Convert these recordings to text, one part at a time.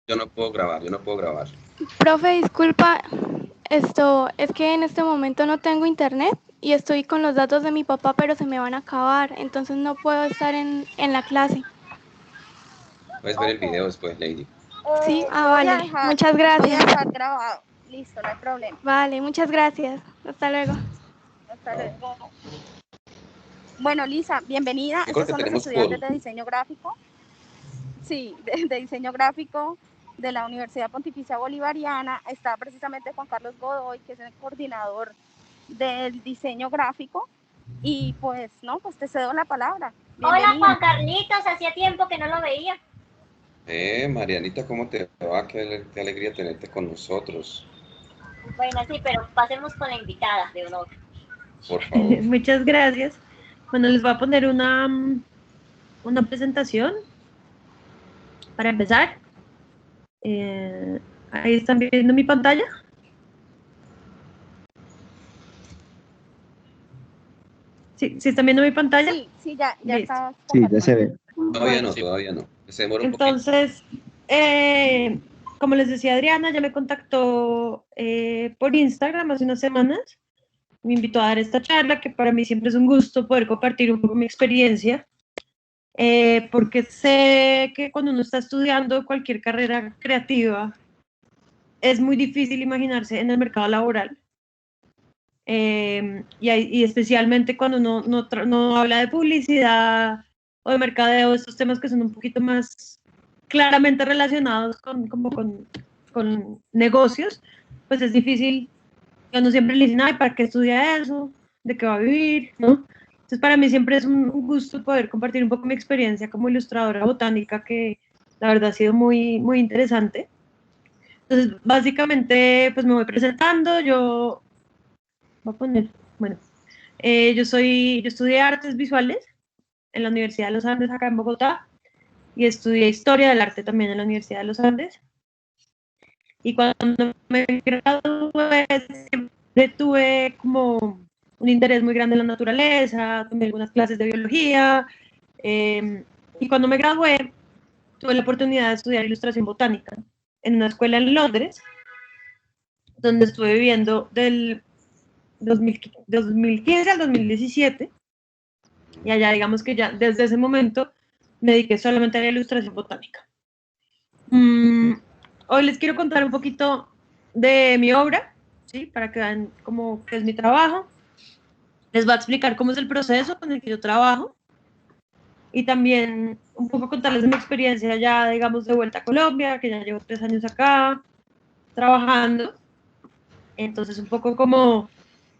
Yo no puedo grabar, yo no puedo grabar. Profe, disculpa, es que en este momento no tengo internet y estoy con los datos de mi papá, pero se me van a acabar, entonces no puedo estar en la clase. Puedes ver el Ok. video después, Lady. Sí, Voy a vale, dejar, muchas voy a gracias. dejar grabado. Listo, no hay problema. Vale, muchas gracias. Hasta luego. Hasta luego. Bueno, Lisa, bienvenida. Yo creo Estos que son los tenemos estudiantes call. de diseño gráfico. Sí, de diseño gráfico de la Universidad Pontificia Bolivariana. Está precisamente Juan Carlos Godoy, que es el coordinador del diseño gráfico. Y pues, no, pues te cedo la palabra. Hola Bienvenida. Juan Carlitos, hacía tiempo que no lo veía. Marianita, ¿cómo te va? Qué alegría tenerte con nosotros. Bueno, sí, pero pasemos con la invitada de honor. Por favor. Muchas gracias. Bueno, les voy a poner una presentación para empezar. Ahí están viendo mi pantalla. ¿Sí, sí están viendo mi pantalla? Sí, ya Listo. está. Sí, ya se ve. Todavía no, todavía no. Se demora un poquito. Entonces, como les decía Adriana, ya me contactó por Instagram hace unas semanas. Me invitó a dar esta charla, que para mí siempre es un gusto poder compartir un poco mi experiencia, porque sé que cuando uno está estudiando cualquier carrera creativa, es muy difícil imaginarse en el mercado laboral. Y especialmente cuando uno no habla de publicidad o de mercadeo, estos temas que son un poquito más claramente relacionados con negocios, pues es difícil. Cuando siempre le dicen, ay, ¿para qué estudia eso? ¿De qué va a vivir? ¿No? Entonces, para mí siempre es un gusto poder compartir un poco mi experiencia como ilustradora botánica, que la verdad ha sido muy, muy interesante. Entonces, básicamente, pues me voy presentando. Yo voy a poner, bueno, yo estudié artes visuales en la Universidad de los Andes, acá en Bogotá, y estudié historia del arte también en la Universidad de los Andes. Y cuando me gradué, siempre tuve como un interés muy grande en la naturaleza, tomé algunas clases de biología, y cuando me gradué, tuve la oportunidad de estudiar ilustración botánica en una escuela en Londres, donde estuve viviendo del 2015 al 2017, y allá digamos que ya desde ese momento me dediqué solamente a la ilustración botánica. Hoy les quiero contar un poquito de mi obra, ¿sí? Para que vean cómo es mi trabajo. Les voy a explicar cómo es el proceso con el que yo trabajo y también un poco contarles de mi experiencia ya, digamos, de vuelta a Colombia, que ya llevo 3 años acá trabajando. Entonces, un poco como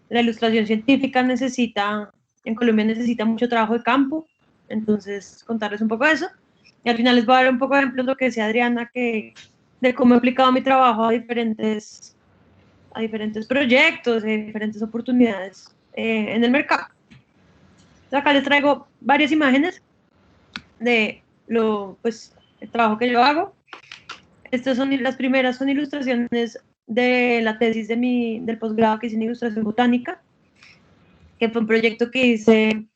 la ilustración científica en Colombia necesita mucho trabajo de campo, entonces contarles un poco de eso. Y al final les voy a dar un poco de ejemplos de lo que decía Adriana, de cómo he aplicado mi trabajo a diferentes proyectos, diferentes oportunidades en el mercado. Entonces acá les traigo varias imágenes de el trabajo que yo hago. Las primeras son ilustraciones de la tesis del posgrado que hice en ilustración botánica, que fue un proyecto que hice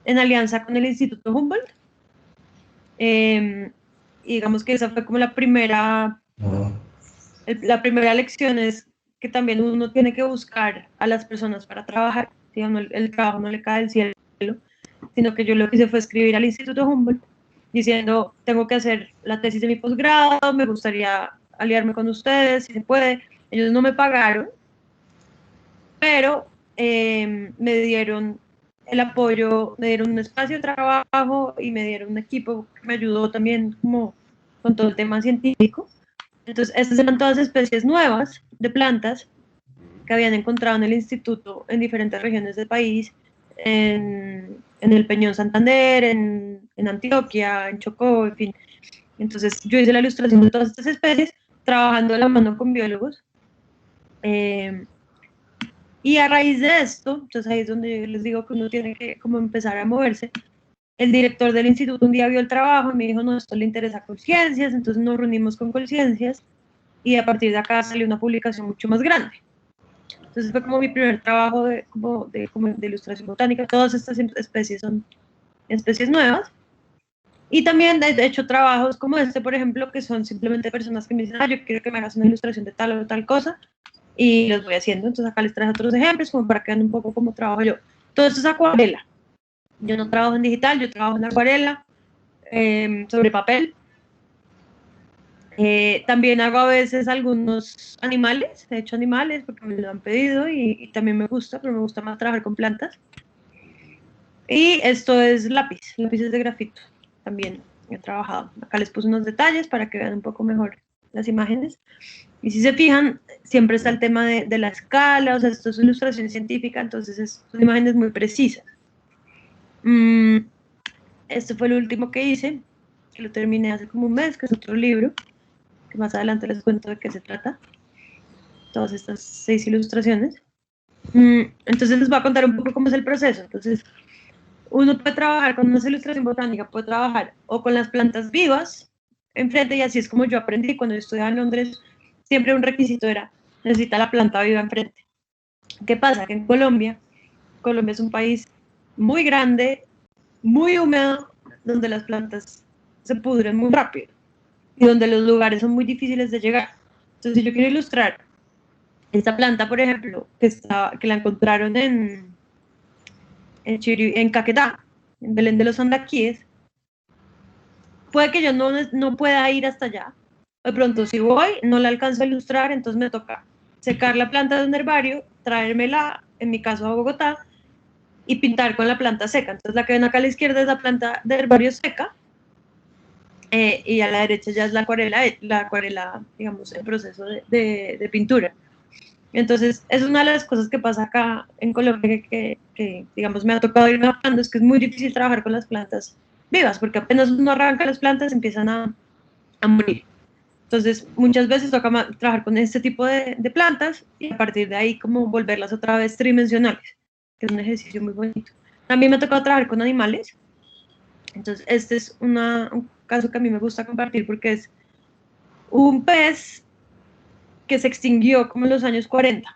en alianza con el Instituto Humboldt. Y digamos que esa fue como la primera lección, es que también uno tiene que buscar a las personas para trabajar, ¿sí? El trabajo no le cae del cielo, sino que yo lo que hice fue escribir al Instituto Humboldt diciendo, tengo que hacer la tesis de mi posgrado, me gustaría aliarme con ustedes, si se puede. Ellos no me pagaron, pero me dieron el apoyo, me dieron un espacio de trabajo y me dieron un equipo que me ayudó también como con todo el tema científico. Entonces, estas eran todas especies nuevas de plantas que habían encontrado en el instituto en diferentes regiones del país, en el Peñón Santander, en Antioquia, en Chocó, en fin. Entonces, yo hice la ilustración de todas estas especies, trabajando de la mano con biólogos. Y a raíz de esto, entonces ahí es donde yo les digo que uno tiene que como empezar a moverse. El director del instituto un día vio el trabajo y me dijo, no, esto le interesa a Colciencias, entonces nos reunimos con Colciencias y a partir de acá salió una publicación mucho más grande. Entonces fue como mi primer trabajo de ilustración botánica. Todas estas especies son especies nuevas. Y también he hecho trabajos como este, por ejemplo, que son simplemente personas que me dicen, yo quiero que me hagas una ilustración de tal o tal cosa, y los voy haciendo. Entonces acá les traje otros ejemplos, como para que vean un poco cómo trabajo yo. Todo esto es acuarela. Yo no trabajo en digital, yo trabajo en acuarela, sobre papel. También hago a veces algunos animales, he hecho animales porque me lo han pedido y también me gusta, pero me gusta más trabajar con plantas. Y esto es lápices de grafito, también he trabajado. Acá les puse unos detalles para que vean un poco mejor las imágenes. Y si se fijan, siempre está el tema de la escala, o sea, esto es ilustración científica, entonces son imágenes muy precisas. Este fue el último que hice, que lo terminé hace como un mes, que es otro libro, que más adelante les cuento de qué se trata. Todas estas 6 ilustraciones. Entonces les voy a contar un poco cómo es el proceso. Entonces, uno puede trabajar con una ilustración botánica, puede trabajar o con las plantas vivas enfrente, y así es como yo aprendí cuando yo estudiaba en Londres. Siempre un requisito era, necesita la planta viva enfrente. ¿Qué pasa? Que en Colombia es un país muy grande, muy húmedo, donde las plantas se pudren muy rápido y donde los lugares son muy difíciles de llegar. Entonces, si yo quiero ilustrar esta planta, por ejemplo, que la encontraron en Caquetá, en Belén de los Andaquíes, puede que yo no pueda ir hasta allá. De pronto, si voy, no la alcanzo a ilustrar, entonces me toca secar la planta de un herbario, traérmela, en mi caso a Bogotá, y pintar con la planta seca. Entonces, la que ven acá a la izquierda es la planta de herbario seca, y a la derecha ya es la acuarela, digamos, el proceso de pintura. Entonces, es una de las cosas que pasa acá en Colombia que, digamos, me ha tocado irme adaptando, es que es muy difícil trabajar con las plantas vivas, porque apenas uno arranca las plantas empiezan a morir. Entonces, muchas veces toca trabajar con este tipo de plantas y a partir de ahí como volverlas otra vez tridimensionales, que es un ejercicio muy bonito. También me ha tocado trabajar con animales. Entonces, este es un caso que a mí me gusta compartir porque es un pez que se extinguió como en los años 40.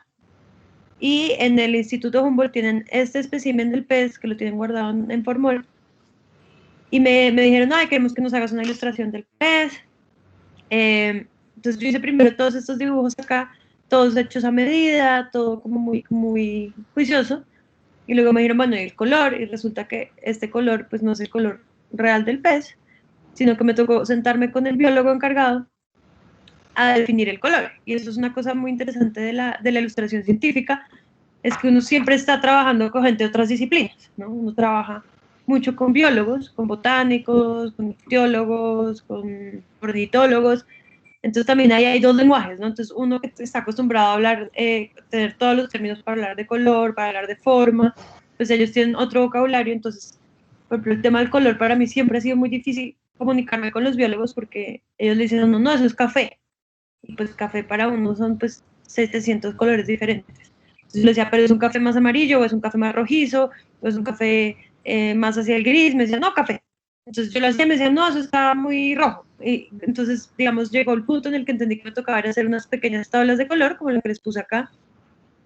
Y en el Instituto Humboldt tienen este espécimen del pez que lo tienen guardado en formol. Y me dijeron, queremos que nos hagas una ilustración del pez. Entonces yo hice primero todos estos dibujos acá, todos hechos a medida, todo como muy juicioso. Y luego me dijeron, bueno, y el color. Y resulta que este color, pues no es el color real del pez, sino que me tocó sentarme con el biólogo encargado a definir el color. Y eso es una cosa muy interesante de la ilustración científica, es que uno siempre está trabajando con gente de otras disciplinas, ¿no? Uno trabaja mucho con biólogos, con botánicos, con ictiólogos, con ornitólogos. Entonces también ahí hay dos lenguajes, ¿no? Entonces uno que está acostumbrado a hablar, tener todos los términos para hablar de color, para hablar de forma, pues ellos tienen otro vocabulario. Entonces, por ejemplo, el tema del color para mí siempre ha sido muy difícil comunicarme con los biólogos porque ellos le dicen, no, eso es café. Y pues café para uno son pues 700 colores diferentes. Entonces yo le decía, pero es un café más amarillo, o es un café más rojizo, o es un café más hacia el gris. Me decía, no, café. Entonces yo lo hacía y me decían, no, eso está muy rojo. Y entonces, digamos, llegó el punto en el que entendí que me tocaba hacer unas pequeñas tablas de color, como lo que les puse acá,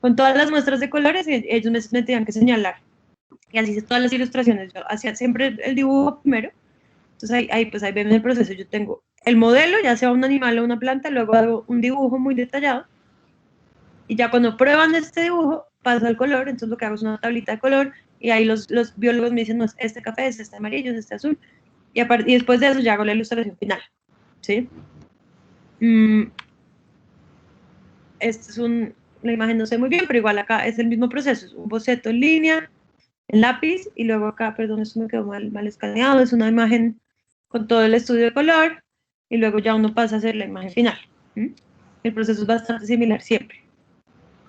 con todas las muestras de colores, y ellos me tenían que señalar. Y así hice todas las ilustraciones. Yo hacía siempre el dibujo primero. Entonces ahí ven el proceso. Yo tengo el modelo, ya sea un animal o una planta, luego hago un dibujo muy detallado. Y ya cuando prueban este dibujo, paso al color. Entonces lo que hago es una tablita de color. Y ahí los biólogos me dicen, no, este café es este amarillo, es este azul. Y después de eso ya hago la ilustración final. ¿Sí? Esta es la imagen no sé muy bien, pero igual acá es el mismo proceso. Es un boceto en línea, en lápiz, y luego acá, perdón, esto me quedó mal escaneado. Es una imagen con todo el estudio de color. Y luego ya uno pasa a hacer la imagen final. El proceso es bastante similar siempre.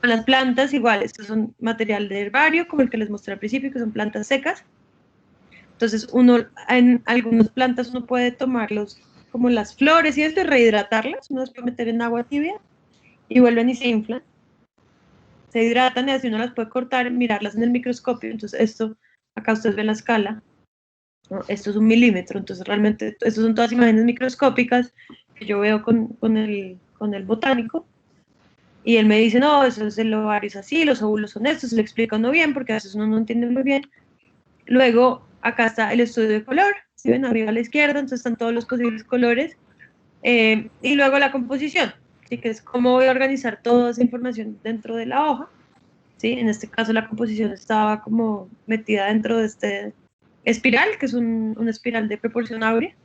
Con las plantas igual, estos son material de herbario, como el que les mostré al principio, que son plantas secas. Entonces en algunas plantas uno puede tomarlos como las flores y esto, y rehidratarlas. Uno las puede meter en agua tibia y vuelven y se inflan. Se hidratan y así uno las puede cortar, mirarlas en el microscopio. Entonces esto, acá ustedes ven la escala, ¿no? Esto es 1 milímetro, entonces realmente estas son todas imágenes microscópicas que yo veo con el botánico. Y él me dice, no, eso es el ovario es así, los óvulos son estos, se lo explica uno bien, porque a veces uno no entiende muy bien. Luego, acá está el estudio de color, ¿sí ven? Arriba a la izquierda, entonces están todos los posibles colores. Y luego la composición, ¿sí? Que es cómo voy a organizar toda esa información dentro de la hoja, ¿sí? En este caso la composición estaba como metida dentro de este espiral, que es una espiral de proporción áurea,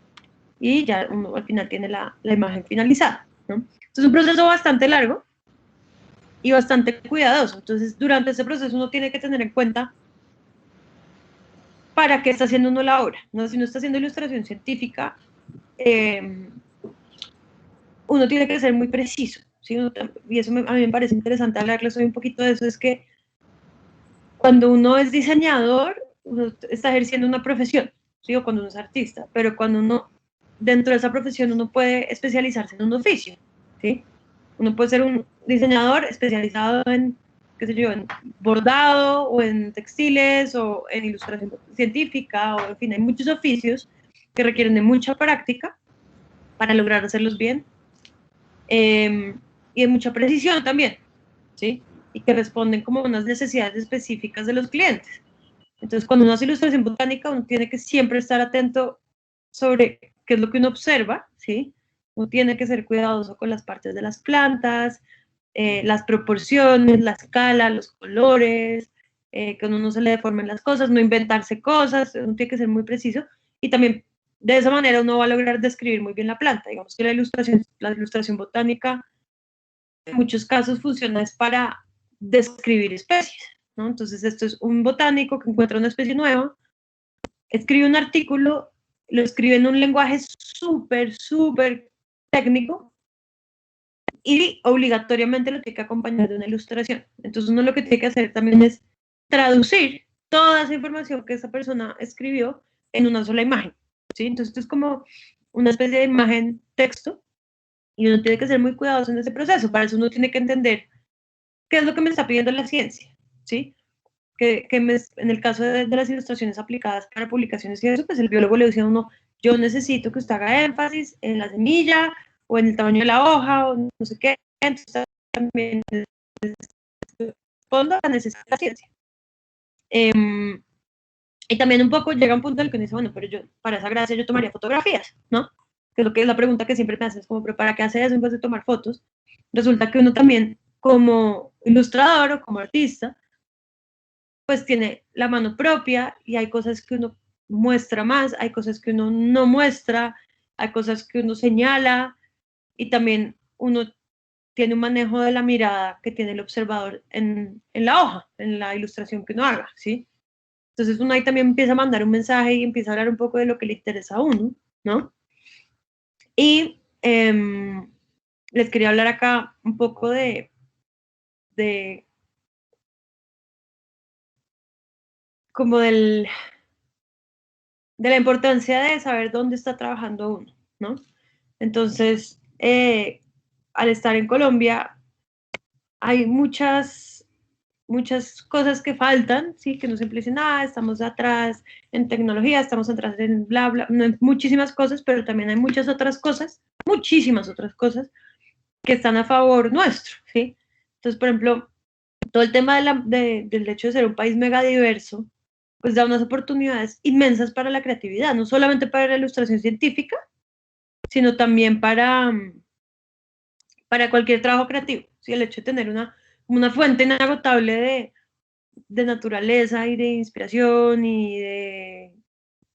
y ya uno al final tiene la imagen finalizada, ¿no? Entonces es un proceso bastante largo y bastante cuidadoso. Entonces durante ese proceso uno tiene que tener en cuenta para qué está haciendo uno la obra, ¿no? Si uno está haciendo ilustración científica, uno tiene que ser muy preciso, ¿sí? Y eso a mí me parece interesante hablarles hoy un poquito de eso, es que cuando uno es diseñador, uno está ejerciendo una profesión, ¿sí? O cuando uno es artista, pero cuando uno, dentro de esa profesión, uno puede especializarse en un oficio, ¿sí? Uno puede ser un diseñador especializado en, qué sé yo, en bordado, o en textiles, o en ilustración científica, o en fin, hay muchos oficios que requieren de mucha práctica para lograr hacerlos bien, y de mucha precisión también, ¿sí? Y que responden como a unas necesidades específicas de los clientes. Entonces, cuando uno hace ilustración botánica, uno tiene que siempre estar atento sobre qué es lo que uno observa, ¿sí? Uno tiene que ser cuidadoso con las partes de las plantas, las proporciones, la escala, los colores, que uno no se le deformen las cosas, no inventarse cosas, uno tiene que ser muy preciso, y también de esa manera uno va a lograr describir muy bien la planta. Digamos que la ilustración botánica en muchos casos funciona es para describir especies, ¿no? Entonces esto es un botánico que encuentra una especie nueva, escribe un artículo, lo escribe en un lenguaje súper técnico, y obligatoriamente lo tiene que acompañar de una ilustración. Entonces uno lo que tiene que hacer también es traducir toda esa información que esa persona escribió en una sola imagen, ¿sí? Entonces esto es como una especie de imagen-texto, y uno tiene que ser muy cuidadoso en ese proceso. Para eso uno tiene que entender qué es lo que me está pidiendo la ciencia, ¿sí? En el caso de las ilustraciones aplicadas para publicaciones y eso, pues el biólogo le dice a uno, yo necesito que usted haga énfasis en la semilla, o en el tamaño de la hoja, o no sé qué. Entonces también respondo a la necesidad de la ciencia. Y también un poco llega un punto en el que uno dice, bueno, pero yo, para esa gracia yo tomaría fotografías, ¿no? Que es lo que es la pregunta que siempre me hacen, es como, pero ¿para qué hacer eso en vez de tomar fotos? Resulta que uno también, como ilustrador o como artista, pues tiene la mano propia, y hay cosas que uno muestra más, hay cosas que uno no muestra, hay cosas que uno señala, y también uno tiene un manejo de la mirada que tiene el observador en la hoja, en la ilustración que uno haga, ¿sí? Entonces uno ahí también empieza a mandar un mensaje y empieza a hablar un poco de lo que le interesa a uno, ¿no? Y les quería hablar acá un poco de como de la importancia de saber dónde está trabajando uno, ¿no? Entonces, al estar en Colombia, hay muchas cosas que faltan, ¿sí? Que no siempre dicen, estamos atrás en tecnología, estamos atrás en bla, bla, no, en muchísimas cosas, pero también hay muchísimas otras cosas que están a favor nuestro, ¿sí? Entonces, por ejemplo, todo el tema del hecho de ser un país mega diverso, pues da unas oportunidades inmensas para la creatividad, no solamente para la ilustración científica, sino también para cualquier trabajo creativo, ¿sí? El hecho de tener una fuente inagotable de naturaleza y de inspiración y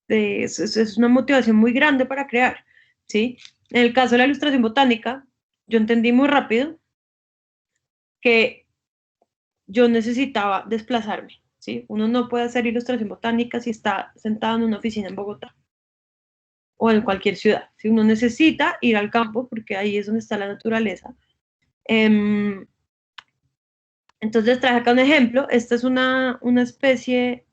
es una motivación muy grande para crear, ¿sí? En el caso de la ilustración botánica, yo entendí muy rápido que yo necesitaba desplazarme, ¿sí? Uno no puede hacer ilustración botánica si está sentado en una oficina en Bogotá o en cualquier ciudad, ¿sí? Uno necesita ir al campo porque ahí es donde está la naturaleza. Entonces traje acá un ejemplo. Esta es una especie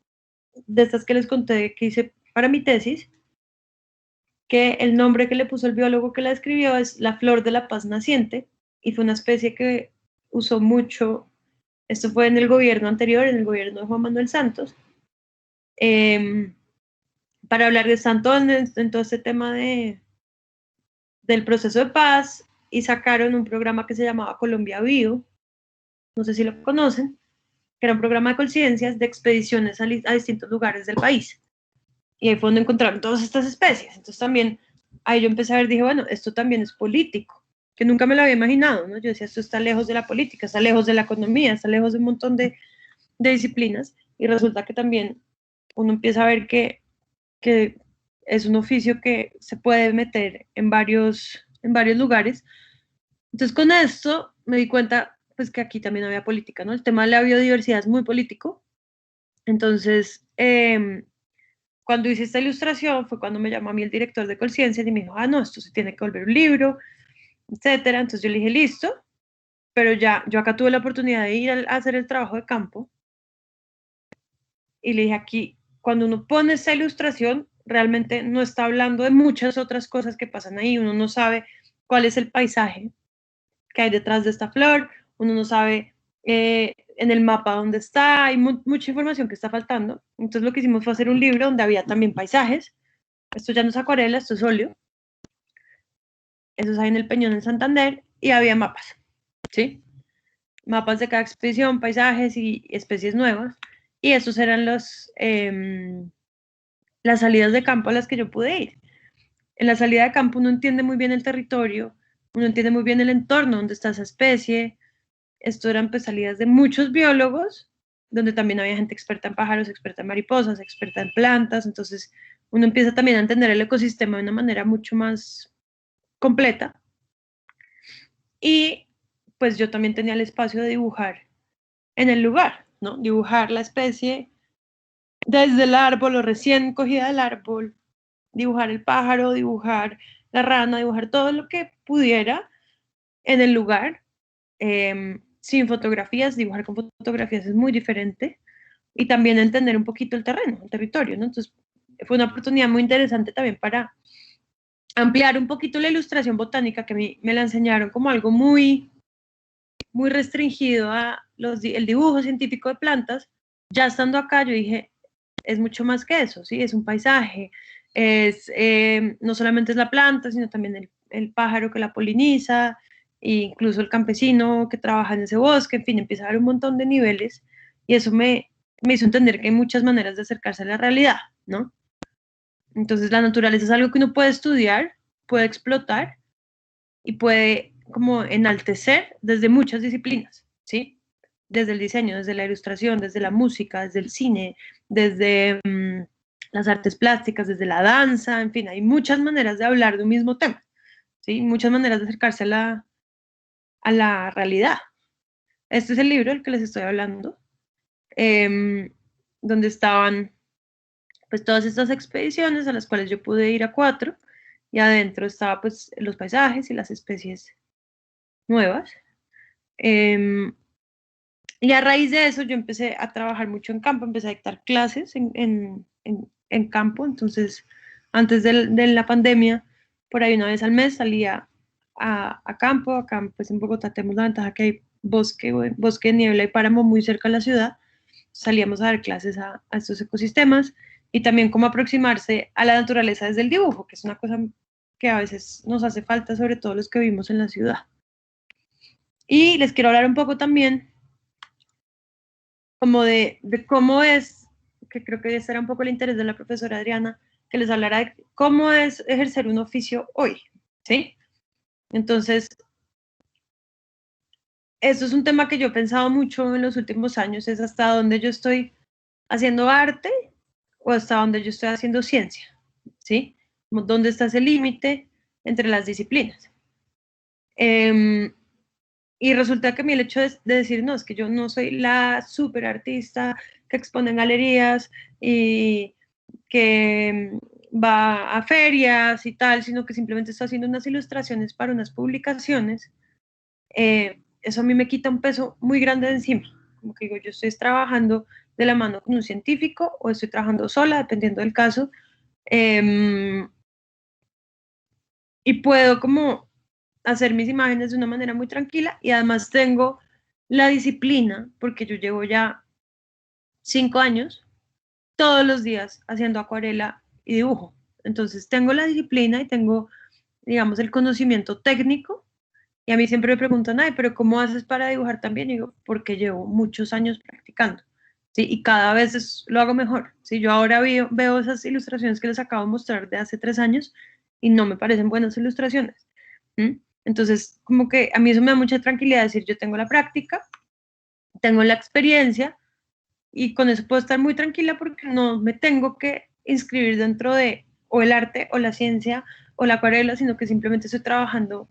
de estas que les conté que hice para mi tesis, que el nombre que le puso el biólogo que la describió es la flor de la paz naciente, y fue una especie que usó mucho, esto fue en el gobierno anterior, en el gobierno de Juan Manuel Santos, para hablar de Santos en todo este tema del proceso de paz, y sacaron un programa que se llamaba Colombia Vivo, no sé si lo conocen, que era un programa de conciencias de expediciones a distintos lugares del país. Y ahí fue donde encontraron todas estas especies. Entonces también, ahí yo empecé a ver, dije, bueno, esto también es político, que nunca me lo había imaginado, ¿no? Yo decía, esto está lejos de la política, está lejos de la economía, está lejos de un montón de disciplinas, y resulta que también uno empieza a ver que es un oficio que se puede meter en varios lugares. Entonces con esto me di cuenta pues que aquí también había política, ¿no? El tema de la biodiversidad es muy político. Entonces, cuando hice esta ilustración fue cuando me llamó a mí el director de Colciencias y me dijo, no, esto se tiene que volver un libro, etcétera. Entonces yo le dije, listo, pero ya, yo acá tuve la oportunidad de ir a hacer el trabajo de campo, y le dije, aquí, cuando uno pone esta ilustración, realmente no está hablando de muchas otras cosas que pasan ahí, uno no sabe cuál es el paisaje que hay detrás de esta flor, uno no sabe en el mapa dónde está, hay mucha información que está faltando. Entonces lo que hicimos fue hacer un libro donde había también paisajes, esto ya no es acuarela, esto es óleo, esos hay en el Peñón en Santander, y había mapas, ¿sí? Mapas de cada expedición, paisajes y especies nuevas, y esos eran las salidas de campo a las que yo pude ir. En la salida de campo uno entiende muy bien el territorio, uno entiende muy bien el entorno donde está esa especie. Esto eran pues salidas de muchos biólogos, donde también había gente experta en pájaros, experta en mariposas, experta en plantas. Entonces uno empieza también a entender el ecosistema de una manera mucho más completa. Y pues yo también tenía el espacio de dibujar en el lugar, ¿no? Dibujar la especie desde el árbol o recién cogida del árbol, dibujar el pájaro, dibujar la rana, dibujar todo lo que pudiera en el lugar, sin fotografías. Dibujar con fotografías es muy diferente, y también entender un poquito el terreno, el territorio, ¿no? Entonces fue una oportunidad muy interesante también para ampliar un poquito la ilustración botánica, que a mí me la enseñaron como algo muy, muy restringido a el dibujo científico de plantas. Ya estando acá yo dije, es mucho más que eso, ¿sí? Es un paisaje, no solamente es la planta, sino también el pájaro que la poliniza, e incluso el campesino que trabaja en ese bosque, en fin, empieza a haber un montón de niveles, y eso me hizo entender que hay muchas maneras de acercarse a la realidad, ¿no? Entonces la naturaleza es algo que uno puede estudiar, puede explotar y puede como enaltecer desde muchas disciplinas, ¿sí? Desde el diseño, desde la ilustración, desde la música, desde el cine, desde las artes plásticas, desde la danza, en fin, hay muchas maneras de hablar de un mismo tema, ¿sí? Muchas maneras de acercarse a la realidad. Este es el libro del que les estoy hablando, donde estaban pues todas estas expediciones a las cuales yo pude ir a 4, y adentro estaba pues los paisajes y las especies nuevas. Y a raíz de eso yo empecé a trabajar mucho en campo, empecé a dictar clases en campo. Entonces antes de la pandemia, por ahí una vez al mes salía a campo. Acá pues en Bogotá tenemos la ventaja que hay bosque, bosque de niebla y páramo muy cerca de la ciudad. Salíamos a dar clases a estos ecosistemas, y también cómo aproximarse a la naturaleza desde el dibujo, que es una cosa que a veces nos hace falta, sobre todo los que vivimos en la ciudad. Y les quiero hablar un poco también como de cómo es, que creo que ese era un poco el interés de la profesora Adriana, que les hablara de cómo es ejercer un oficio hoy, ¿sí? Entonces, eso es un tema que yo he pensado mucho en los últimos años, es hasta dónde yo estoy haciendo arte o hasta dónde yo estoy haciendo ciencia, ¿sí? ¿Dónde está ese límite entre las disciplinas? Y resulta que a mí el hecho de decir, no, es que yo no soy la super artista que expone en galerías y que va a ferias y tal, sino que simplemente está haciendo unas ilustraciones para unas publicaciones, eso a mí me quita un peso muy grande de encima. Como que digo, yo estoy trabajando de la mano con un científico o estoy trabajando sola, dependiendo del caso, y puedo como hacer mis imágenes de una manera muy tranquila, y además tengo la disciplina, porque yo llevo ya 5 años todos los días haciendo acuarela y dibujo. Entonces tengo la disciplina y tengo, digamos, el conocimiento técnico, y a mí siempre me preguntan, ay, pero ¿cómo haces para dibujar tan bien? Y digo, porque llevo muchos años practicando. ¿sí? Y cada vez lo hago mejor, ¿sí? Yo ahora veo esas ilustraciones que les acabo de mostrar de hace 3 años y no me parecen buenas ilustraciones. Entonces, como que a mí eso me da mucha tranquilidad decir, yo tengo la práctica, tengo la experiencia y con eso puedo estar muy tranquila porque no me tengo que inscribir dentro de o el arte o la ciencia o la acuarela, sino que simplemente estoy trabajando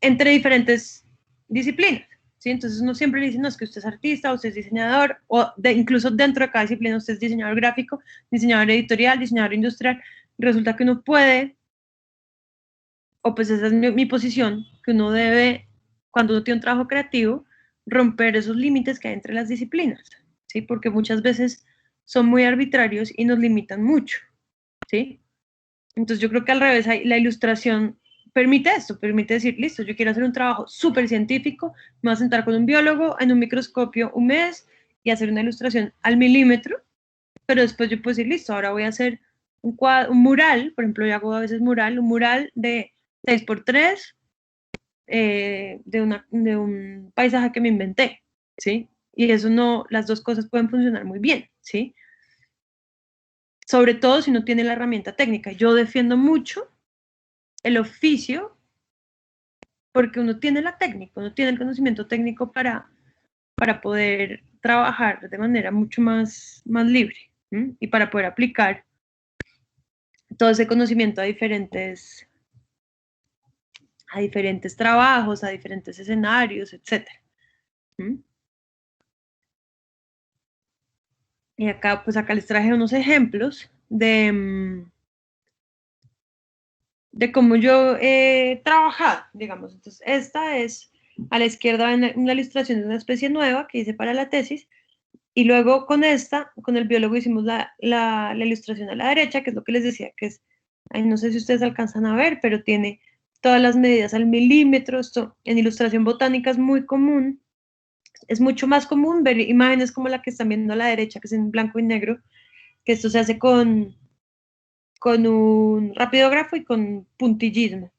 entre diferentes disciplinas, ¿sí? Entonces uno siempre le dice, no, es que usted es artista, usted es diseñador, incluso dentro de cada disciplina usted es diseñador gráfico, diseñador editorial, diseñador industrial, y resulta que uno puede, o pues esa es mi posición, que uno debe, cuando uno tiene un trabajo creativo, romper esos límites que hay entre las disciplinas, ¿sí? Porque muchas veces son muy arbitrarios y nos limitan mucho, ¿sí? Entonces yo creo que al revés, la ilustración permite esto, permite decir, listo, yo quiero hacer un trabajo súper científico, me voy a sentar con un biólogo en un microscopio un mes y hacer una ilustración al milímetro, pero después yo puedo decir, listo, ahora voy a hacer un mural, por ejemplo, yo hago a veces un mural de 6x3 de un paisaje que me inventé, ¿sí? Y eso no, las dos cosas pueden funcionar muy bien, ¿sí? Sobre todo si no tiene la herramienta técnica. Yo defiendo mucho el oficio porque uno tiene la técnica, uno tiene el conocimiento técnico para poder trabajar de manera mucho más libre, ¿sí? Y para poder aplicar todo ese conocimiento a diferentes trabajos, a diferentes escenarios, etc. Y acá, pues acá les traje unos ejemplos de cómo yo he trabajado, digamos. Entonces, esta es, a la izquierda, una ilustración de una especie nueva que hice para la tesis, y luego con esta, con el biólogo, hicimos la ilustración a la derecha, que es lo que les decía, que es, ay, no sé si ustedes alcanzan a ver, pero tiene todas las medidas al milímetro. Esto en ilustración botánica es muy común. Es mucho más común ver imágenes como la que están viendo a la derecha, que es en blanco y negro, que esto se hace con un rapidógrafo y con puntillismo.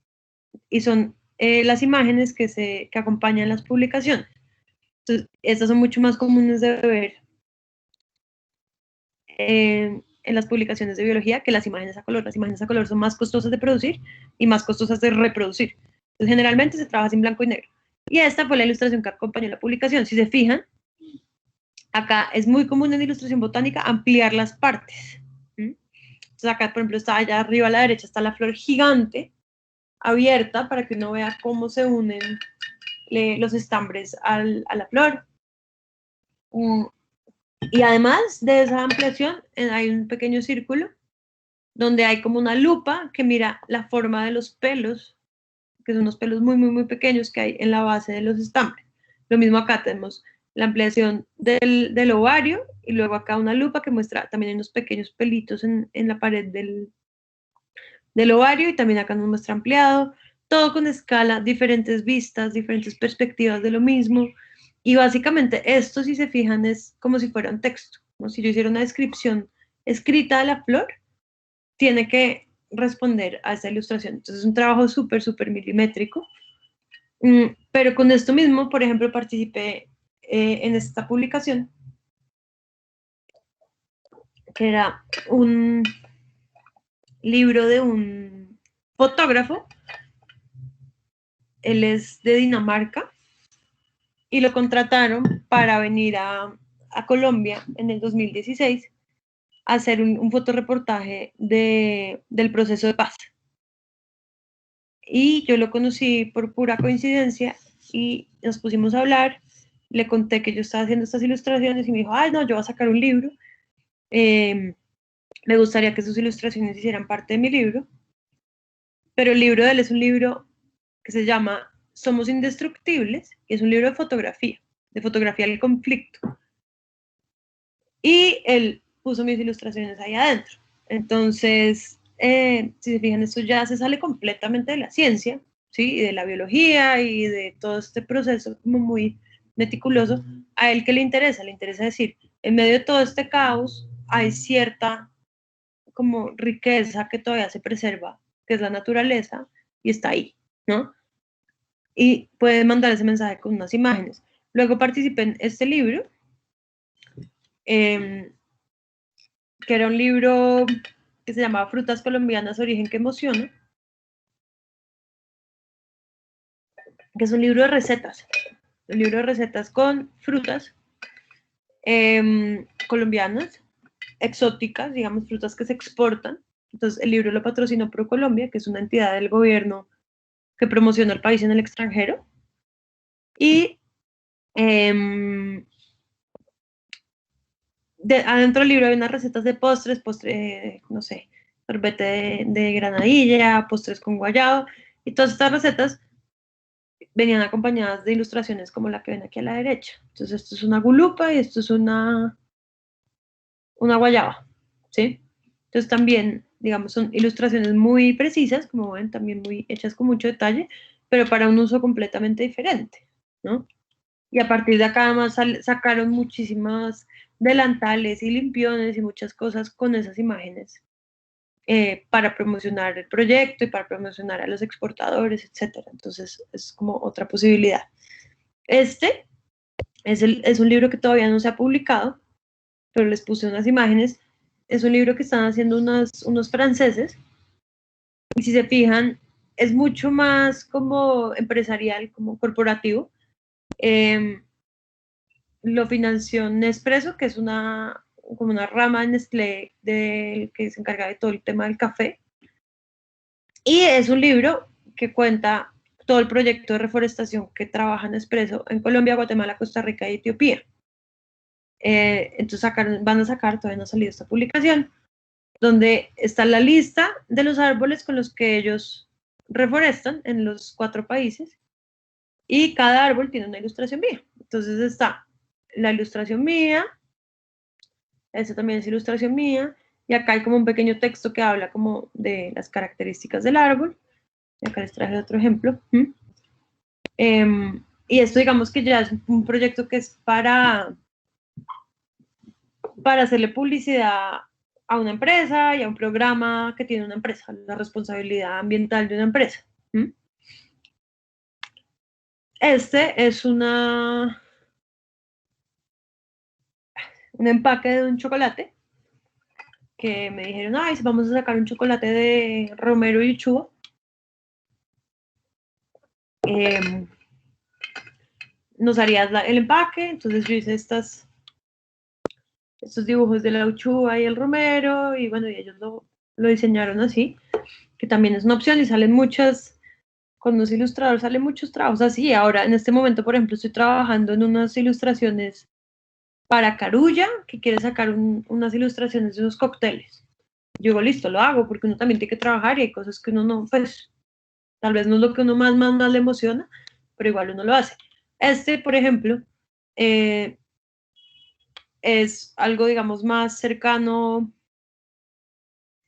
Y son las imágenes que acompañan las publicaciones. Entonces, estas son mucho más comunes de ver en las publicaciones de biología que las imágenes a color. Las imágenes a color son más costosas de producir y más costosas de reproducir. Entonces, generalmente se trabaja en blanco y negro. Y esta fue la ilustración que acompañó la publicación. Si se fijan, acá es muy común en ilustración botánica ampliar las partes. Entonces acá, por ejemplo, está allá arriba a la derecha, está la flor gigante, abierta, para que uno vea cómo se unen los estambres a la flor. Y además de esa ampliación, hay un pequeño círculo donde hay como una lupa que mira la forma de los pelos, que son unos pelos muy pequeños que hay en la base de los estambres. Lo mismo acá tenemos la ampliación del ovario y luego acá una lupa que muestra también unos pequeños pelitos en la pared del ovario, y también acá nos muestra ampliado, todo con escala, diferentes vistas, diferentes perspectivas de lo mismo. Y básicamente esto, si se fijan, es como si fuera un texto, ¿no? Si yo hiciera una descripción escrita de la flor, tiene que responder a esa ilustración. Entonces es un trabajo súper milimétrico. Pero con esto mismo, por ejemplo, participé en esta publicación, que era un libro de un fotógrafo. Él es de Dinamarca y lo contrataron para venir a Colombia en el 2016 a hacer un fotoreportaje del proceso de paz. Y yo lo conocí por pura coincidencia y nos pusimos a hablar. Le conté que yo estaba haciendo estas ilustraciones y me dijo, ay, no, yo voy a sacar un libro. Me gustaría que sus ilustraciones hicieran parte de mi libro. Pero el libro de él es un libro que se llama Somos Indestructibles, y es un libro de fotografía del conflicto. Y él puso mis ilustraciones ahí adentro. Entonces, si se fijan, esto ya se sale completamente de la ciencia, ¿sí? Y de la biología y de todo este proceso como muy meticuloso. A él, ¿qué le interesa? Le interesa decir, en medio de todo este caos hay cierta como riqueza que todavía se preserva, que es la naturaleza, y está ahí, ¿no? Y puede mandar ese mensaje con unas imágenes. Luego participé en este libro, que era un libro que se llamaba Frutas colombianas, origen que emociona, que es un libro de recetas con frutas colombianas, exóticas, digamos, frutas que se exportan. Entonces, el libro lo patrocinó ProColombia, que es una entidad del gobierno que promociona el país en el extranjero. Y adentro del libro hay unas recetas de postres, no sé, sorbete de granadilla, postres con guayabo, y todas estas recetas venían acompañadas de ilustraciones como la que ven aquí a la derecha. Entonces, esto es una gulupa y esto es una guayaba, ¿sí? Entonces también, digamos, son ilustraciones muy precisas, como ven, también muy hechas con mucho detalle, pero para un uso completamente diferente, ¿no? Y a partir de acá además sacaron muchísimas delantales y limpiones y muchas cosas con esas imágenes para promocionar el proyecto y para promocionar a los exportadores, etcétera. Entonces es como otra posibilidad. Este es un libro que todavía no se ha publicado, pero les puse unas imágenes. Es un libro que están haciendo unos franceses, y si se fijan, es mucho más como empresarial, como corporativo. Lo financió Nespresso, que es como una rama de Nestlé que se encarga de todo el tema del café. Y es un libro que cuenta todo el proyecto de reforestación que trabaja Nespresso en Colombia, Guatemala, Costa Rica y Etiopía. Entonces van a sacar, todavía no ha salido esta publicación, donde está la lista de los árboles con los que ellos reforestan en los 4 países, y cada árbol tiene una ilustración mía. Entonces está la ilustración mía, esta también es ilustración mía, y acá hay como un pequeño texto que habla como de las características del árbol, y acá les traje otro ejemplo. Y esto digamos que ya es un proyecto que es para hacerle publicidad a una empresa y a un programa que tiene una empresa, la responsabilidad ambiental de una empresa. Este es un empaque de un chocolate que me dijeron, ay, vamos a sacar un chocolate de romero y uchuva. Nos harías el empaque. Entonces yo hice estos dibujos de la uchuva y el romero, y bueno, y ellos lo diseñaron así, que también es una opción, y salen muchas, cuando es ilustrador salen muchos trabajos así. Ahora, en este momento, por ejemplo, estoy trabajando en unas ilustraciones para Carulla, que quiere sacar unas ilustraciones de unos cócteles. Yo digo, listo, lo hago, porque uno también tiene que trabajar y hay cosas que uno no, pues, tal vez no es lo que uno más le emociona, pero igual uno lo hace. Por ejemplo, es algo, digamos, más cercano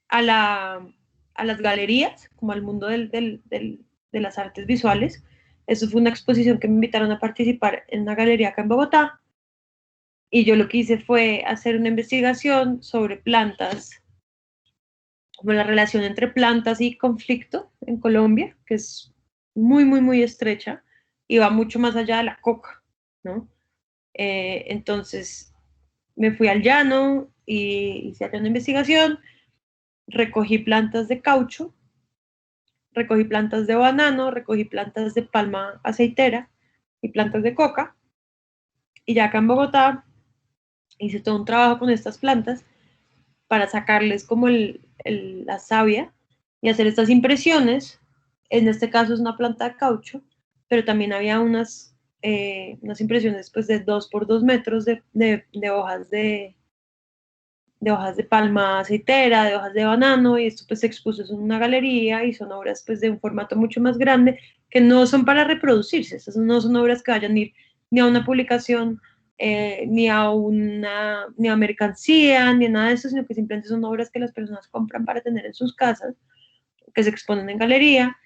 a las galerías, como al mundo de las artes visuales. Eso fue una exposición que me invitaron a participar en una galería acá en Bogotá, y yo lo que hice fue hacer una investigación sobre plantas, como la relación entre plantas y conflicto en Colombia, que es muy, muy, muy estrecha y va mucho más allá de la coca, ¿no? Entonces me fui al llano y hice una investigación, recogí plantas de caucho, recogí plantas de banano, recogí plantas de palma aceitera y plantas de coca, y ya acá en Bogotá hice todo un trabajo con estas plantas para sacarles como la savia y hacer estas impresiones. En este caso es una planta de caucho, pero también había unas impresiones pues de 2 por 2 metros de hojas de hojas de palma aceitera, de hojas de banano, y esto pues se expuso en una galería, y son obras pues de un formato mucho más grande, que no son para reproducirse. Estas no son obras que vayan a ir ni a una publicación, ni a mercancía, ni a nada de eso, sino que simplemente son obras que las personas compran para tener en sus casas, que se exponen en galería.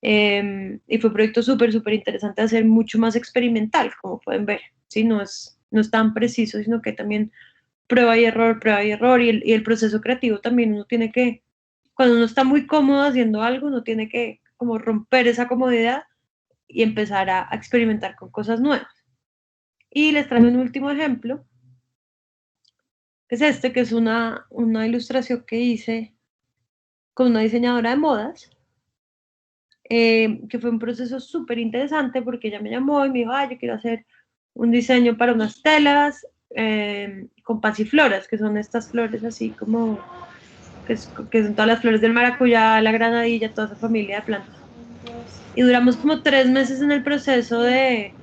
Y fue un proyecto súper, súper interesante, hacer mucho más experimental, como pueden ver, ¿sí? No es tan preciso, sino que también prueba y error, y el proceso creativo también uno tiene que, cuando uno está muy cómodo haciendo algo, uno tiene que como romper esa comodidad y empezar a experimentar con cosas nuevas. Y les traigo un último ejemplo, que es este, que es una ilustración que hice con una diseñadora de modas, que fue un proceso súper interesante porque ella me llamó y me dijo, ah, yo quiero hacer un diseño para unas telas con pasifloras, que son estas flores así como, que son todas las flores del maracuyá, la granadilla, toda esa familia de plantas. Y duramos como 3 meses en el proceso de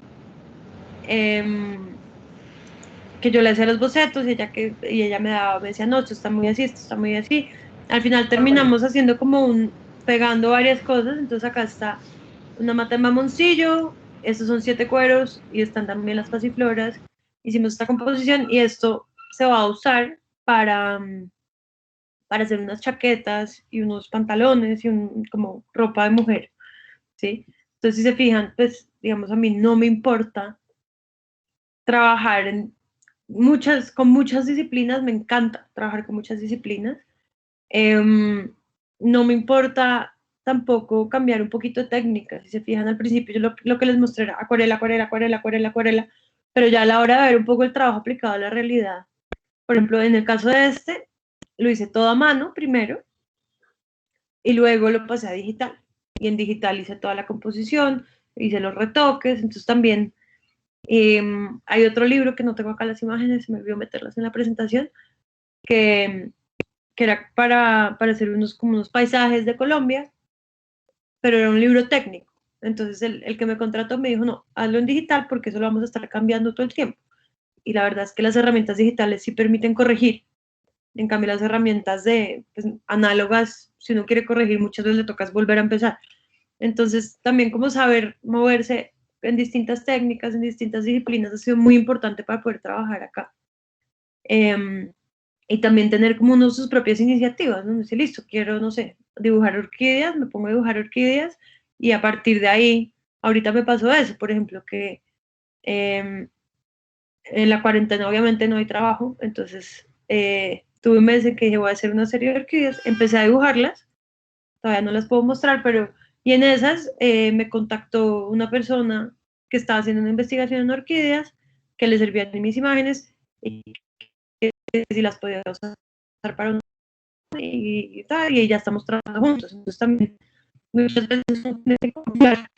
que yo le hacía los bocetos y ella me decía, no, esto está muy así, esto está muy así. Al final terminamos haciendo como pegando varias cosas, entonces acá está una mata de mamoncillo, estos son 7 cueros y están también las pasifloras. Hicimos esta composición y esto se va a usar para hacer unas chaquetas y unos pantalones y como ropa de mujer, ¿sí? Entonces, si se fijan, pues, digamos, a mí no me importa trabajar con muchas disciplinas, me encanta trabajar con muchas disciplinas. No me importa tampoco cambiar un poquito de técnica. Si se fijan al principio, yo lo que les mostré era acuarela, acuarela, acuarela, acuarela, acuarela, pero ya a la hora de ver un poco el trabajo aplicado a la realidad, por ejemplo, en el caso de este, lo hice todo a mano primero y luego lo pasé a digital. Y en digital hice toda la composición, hice los retoques, entonces también hay otro libro que no tengo acá las imágenes, se me olvidó meterlas en la presentación, que era para hacer como unos paisajes de Colombia, pero era un libro técnico. Entonces el que me contrató me dijo, no, hazlo en digital porque eso lo vamos a estar cambiando todo el tiempo. Y la verdad es que las herramientas digitales sí permiten corregir. En cambio, las herramientas pues, análogas, si uno quiere corregir, muchas veces le tocas volver a empezar. Entonces, también como saber moverse en distintas técnicas, en distintas disciplinas, ha sido muy importante para poder trabajar acá. Y también tener como uno sus propias iniciativas, ¿no? Decir, listo, quiero, no sé, dibujar orquídeas, me pongo a dibujar orquídeas y a partir de ahí, ahorita me pasó eso, por ejemplo, que en la cuarentena obviamente no hay trabajo, entonces tuve un mes en que dije, voy a hacer una serie de orquídeas, empecé a dibujarlas, todavía no las puedo mostrar, pero, y en esas me contactó una persona que estaba haciendo una investigación en orquídeas, que le servían mis imágenes y que si las podía usar para un y tal, y ya estamos trabajando juntos. Entonces también muchas veces uno tiene que confiar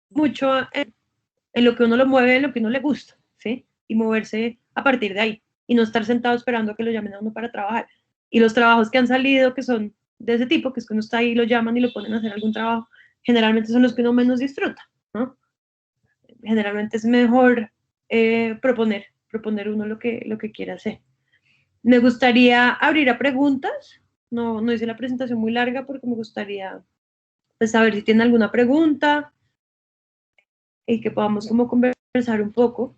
mucho en lo que uno lo mueve, en lo que uno le gusta, ¿sí? Y moverse a partir de ahí, y no estar sentado esperando a que lo llamen a uno para trabajar. Y los trabajos que han salido, que son de ese tipo, que es que uno está ahí, lo llaman y lo ponen a hacer algún trabajo, generalmente son los que uno menos disfruta, ¿no? Generalmente es mejor proponer uno lo que quiera hacer. Me gustaría abrir a preguntas. No hice la presentación muy larga porque me gustaría pues, saber si tienen alguna pregunta y que podamos como conversar un poco.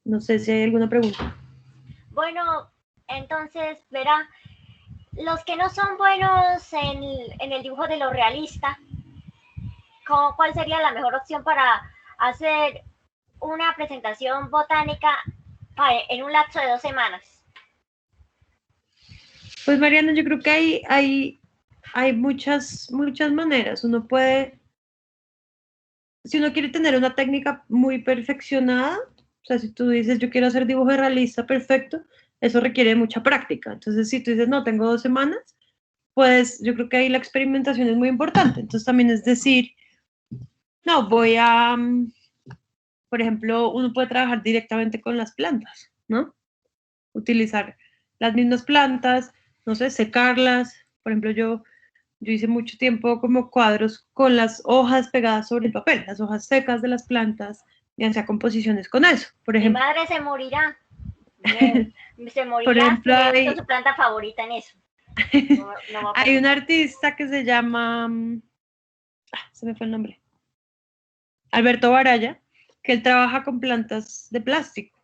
No sé si hay alguna pregunta. Bueno, entonces, verá, los que no son buenos en el dibujo de lo realista, ¿cuál sería la mejor opción para hacer una presentación botánica en un lapso de 2 semanas? Pues Mariana, yo creo que hay muchas maneras. Uno puede, si uno quiere tener una técnica muy perfeccionada, o sea, si tú dices yo quiero hacer dibujo realista perfecto, eso requiere mucha práctica. Entonces, si tú dices no, tengo 2 semanas, pues yo creo que ahí la experimentación es muy importante. Entonces también es decir, no, por ejemplo, uno puede trabajar directamente con las plantas, ¿no? Utilizar las mismas plantas, no sé, secarlas. Por ejemplo, yo hice mucho tiempo como cuadros con las hojas pegadas sobre el papel, las hojas secas de las plantas, y hacía composiciones con eso, por Mi ejemplo. madre se morirá. Se Por morirá ejemplo, si le gusta su planta favorita en eso. No hay un artista que se llama, se me fue el nombre, Alberto Baraya, que él trabaja con plantas de plástico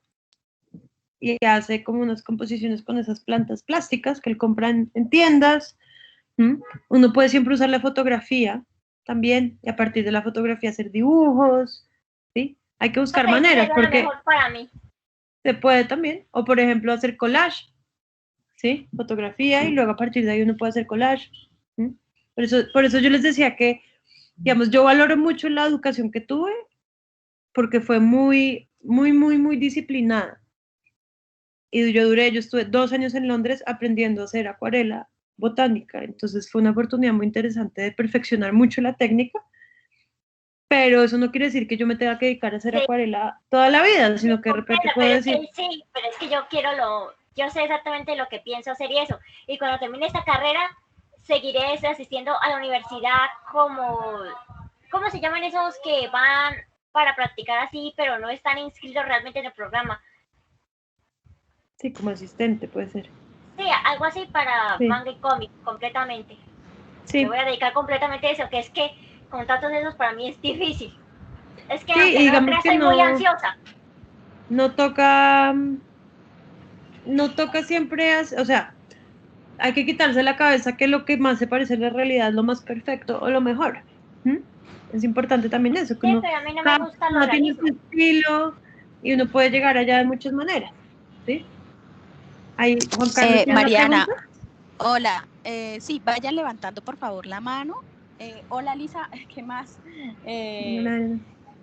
y hace como unas composiciones con esas plantas plásticas que él compra en tiendas. Uno puede siempre usar la fotografía también y a partir de la fotografía hacer dibujos, ¿sí? Hay que buscar maneras sería porque mejor para mí. se puede también, o por ejemplo hacer collage, ¿sí? Fotografía y luego a partir de ahí uno puede hacer collage. ¿Sí? Por eso yo les decía que, digamos, yo valoro mucho la educación que tuve porque fue muy muy, muy, muy disciplinada. Y yo estuve 2 años en Londres aprendiendo a hacer acuarela botánica, entonces fue una oportunidad muy interesante de perfeccionar mucho la técnica, pero eso no quiere decir que yo me tenga que dedicar a hacer Sí. acuarela toda la vida, sino que de repente puedo Pero decir... sí, pero es que yo sé exactamente lo que pienso hacer y eso, y cuando termine esta carrera, seguiré asistiendo a la universidad ¿cómo se llaman esos que van para practicar así, pero no están inscritos realmente en el programa? Sí, como asistente puede ser. Sí, algo así para Sí. manga y cómic, completamente. Sí, Me voy a dedicar completamente a eso, que es que con tantos de esos para mí es difícil. Es que sí, aunque y no lo digamos creas, que soy muy ansiosa. no toca siempre, o sea, hay que quitarse la cabeza que lo que más se parece a la realidad es lo más perfecto o lo mejor. ¿Mm? Es importante también eso, que Sí, uno, pero a mí no me cada gusta lo persona tiene realismo. su estilo y uno puede llegar allá de muchas maneras, ¿sí? Ahí, Juan Carlos, ¿tiene una Mariana, pregunta? hola. Sí, vayan levantando por favor la mano. Hola Lisa, ¿qué más?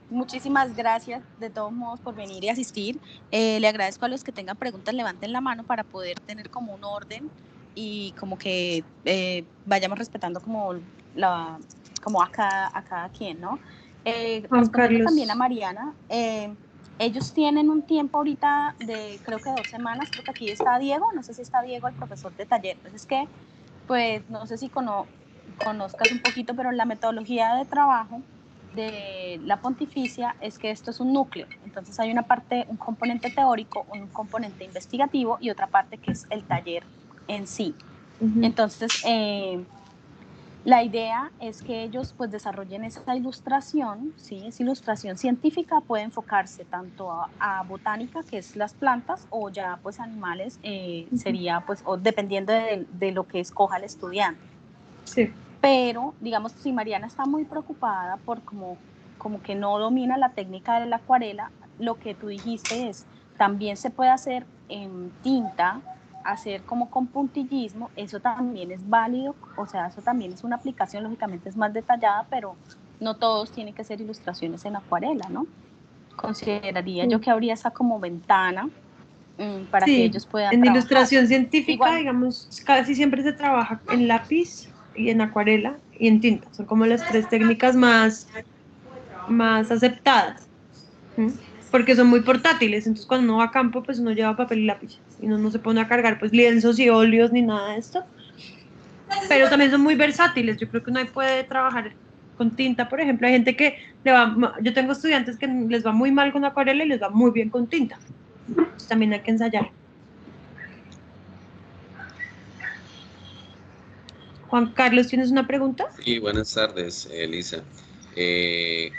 Muchísimas gracias de todos modos por venir y asistir. Le agradezco a los que tengan preguntas, levanten la mano para poder tener como un orden y como que vayamos respetando como a cada quien, ¿no? Juan Respondiendo Carlos. también a Mariana, ellos tienen un tiempo ahorita de creo que 2 semanas, creo que aquí está Diego, no sé si está Diego, el profesor de taller. Entonces que, pues no sé si conozcas un poquito, pero la metodología de trabajo de la pontificia es que esto es un núcleo, entonces hay una parte, un componente teórico, un componente investigativo y otra parte que es el taller en sí. Entonces, la idea es que ellos pues desarrollen esa ilustración, ¿sí? Esa ilustración científica puede enfocarse tanto a botánica, que es las plantas, o ya pues animales, sería pues, o dependiendo de lo que escoja el estudiante. Sí. Pero, digamos, si Mariana está muy preocupada por como que no domina la técnica de la acuarela, lo que tú dijiste es, también se puede hacer en tinta, hacer como con puntillismo, eso también es válido, o sea, eso también es una aplicación, lógicamente es más detallada, pero no todos tienen que ser ilustraciones en acuarela, ¿no? Consideraría yo que habría esa como ventana para que ellos puedan en trabajar. ilustración científica, Igual, digamos, casi siempre se trabaja en lápiz y en acuarela y en tinta. Son como las 3 técnicas más aceptadas, porque son muy portátiles. Entonces, cuando uno va a campo, pues uno lleva papel y lápiz y uno no se pone a cargar pues lienzos y óleos ni nada de esto. Pero también son muy versátiles. Yo creo que uno ahí puede trabajar con tinta, por ejemplo. Hay gente que yo tengo estudiantes que les va muy mal con acuarela y les va muy bien con tinta. Entonces, también hay que ensayar. Juan Carlos, ¿tienes una pregunta? Sí, buenas tardes, Elisa.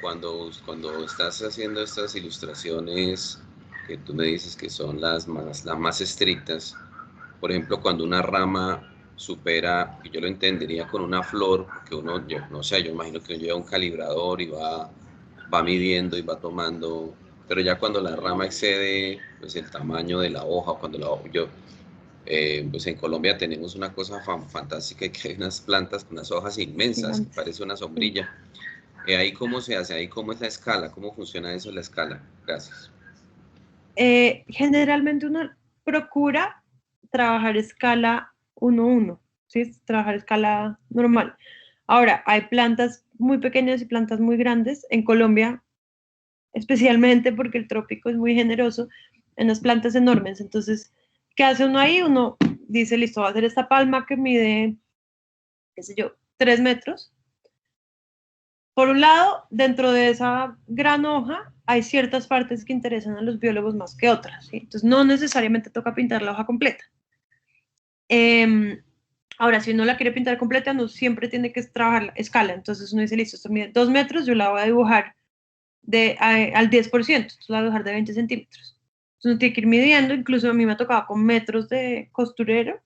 Cuando estás haciendo estas ilustraciones que tú me dices que son las más estrictas, por ejemplo, cuando una rama supera, que yo lo entendería con una flor, porque yo no sé, yo imagino que uno lleva un calibrador y va midiendo y va tomando, pero ya cuando la rama excede pues el tamaño de la hoja, cuando pues en Colombia tenemos una cosa fantástica, que hay unas plantas con unas hojas inmensas, que parece una sombrilla. ¿Ahí cómo se hace? ¿Ahí cómo es la escala? ¿Cómo funciona eso la escala? Gracias. Generalmente uno procura trabajar escala 1:1, ¿sí? Trabajar escala normal. Ahora, hay plantas muy pequeñas y plantas muy grandes. En Colombia, especialmente porque el trópico es muy generoso, en las plantas enormes. Entonces, ¿qué hace uno ahí? Uno dice, listo, va a hacer esta palma que mide, qué sé yo, 3 metros. Por un lado, dentro de esa gran hoja hay ciertas partes que interesan a los biólogos más que otras, ¿sí? Entonces no necesariamente toca pintar la hoja completa. Ahora, si uno la quiere pintar completa, no siempre tiene que trabajar la escala. Entonces uno dice, listo, esto mide 2 metros, yo la voy a dibujar al 10%, entonces la voy a dibujar de 20 centímetros. Entonces uno tiene que ir midiendo, incluso a mí me ha tocado con metros de costurero,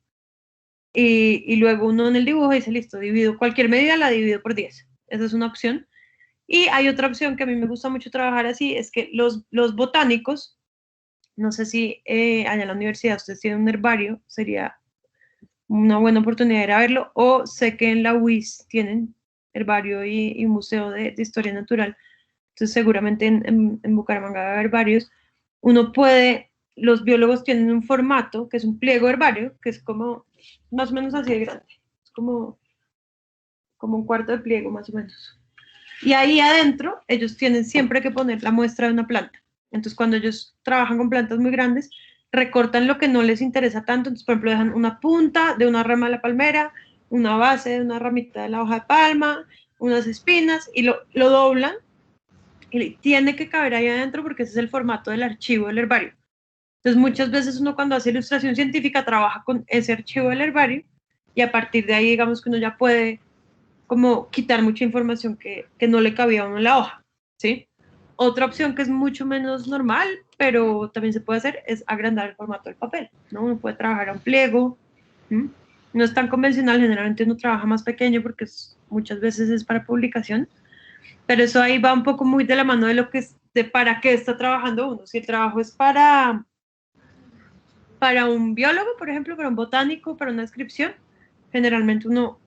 y luego uno en el dibujo dice, listo, divido cualquier medida, la divido por 10. Esa es una opción. Y hay otra opción que a mí me gusta mucho trabajar así, es que los botánicos, no sé si allá en la universidad ustedes tienen un herbario, sería una buena oportunidad de ir a verlo, o sé que en la UIS tienen herbario y museo de historia natural, entonces seguramente en Bucaramanga va a haber varios. uno puede, los biólogos tienen un formato que es un pliego herbario, que es como más o menos así de grande, es como un cuarto de pliego más o menos. Y ahí adentro ellos tienen siempre que poner la muestra de una planta. Entonces cuando ellos trabajan con plantas muy grandes, recortan lo que no les interesa tanto. Entonces, por ejemplo, dejan una punta de una rama de la palmera, una base de una ramita de la hoja de palma, unas espinas, y lo doblan, y tiene que caber ahí adentro porque ese es el formato del archivo del herbario. Entonces muchas veces uno cuando hace ilustración científica trabaja con ese archivo del herbario, y a partir de ahí digamos que uno ya puede como quitar mucha información que no le cabía a uno en la hoja, ¿sí? Otra opción que es mucho menos normal, pero también se puede hacer, es agrandar el formato del papel, ¿no? Uno puede trabajar a un pliego, ¿sí? No es tan convencional, generalmente uno trabaja más pequeño porque muchas veces es para publicación, pero eso ahí va un poco muy de la mano de lo que es, de para qué está trabajando uno. Si el trabajo es para un biólogo, por ejemplo, para un botánico, para una descripción, generalmente uno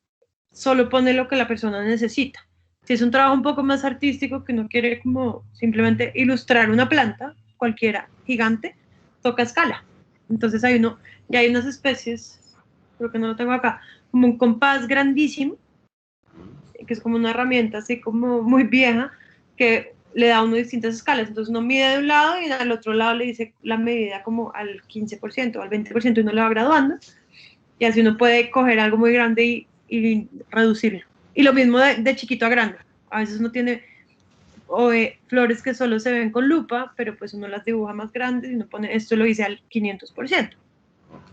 solo pone lo que la persona necesita. Si es un trabajo un poco más artístico, que no quiere como simplemente ilustrar una planta, cualquiera, gigante, toca escala. Entonces y hay unas especies, creo que no lo tengo acá, como un compás grandísimo, que es como una herramienta así como muy vieja, que le da a uno distintas escalas. Entonces uno mide de un lado y al otro lado le dice la medida como al 15%, al 20%, y uno le va graduando. Y así uno puede coger algo muy grande y reducirlo. Y lo mismo de chiquito a grande. A veces uno tiene flores que solo se ven con lupa, pero pues uno las dibuja más grandes y uno pone, esto lo hice al 500%.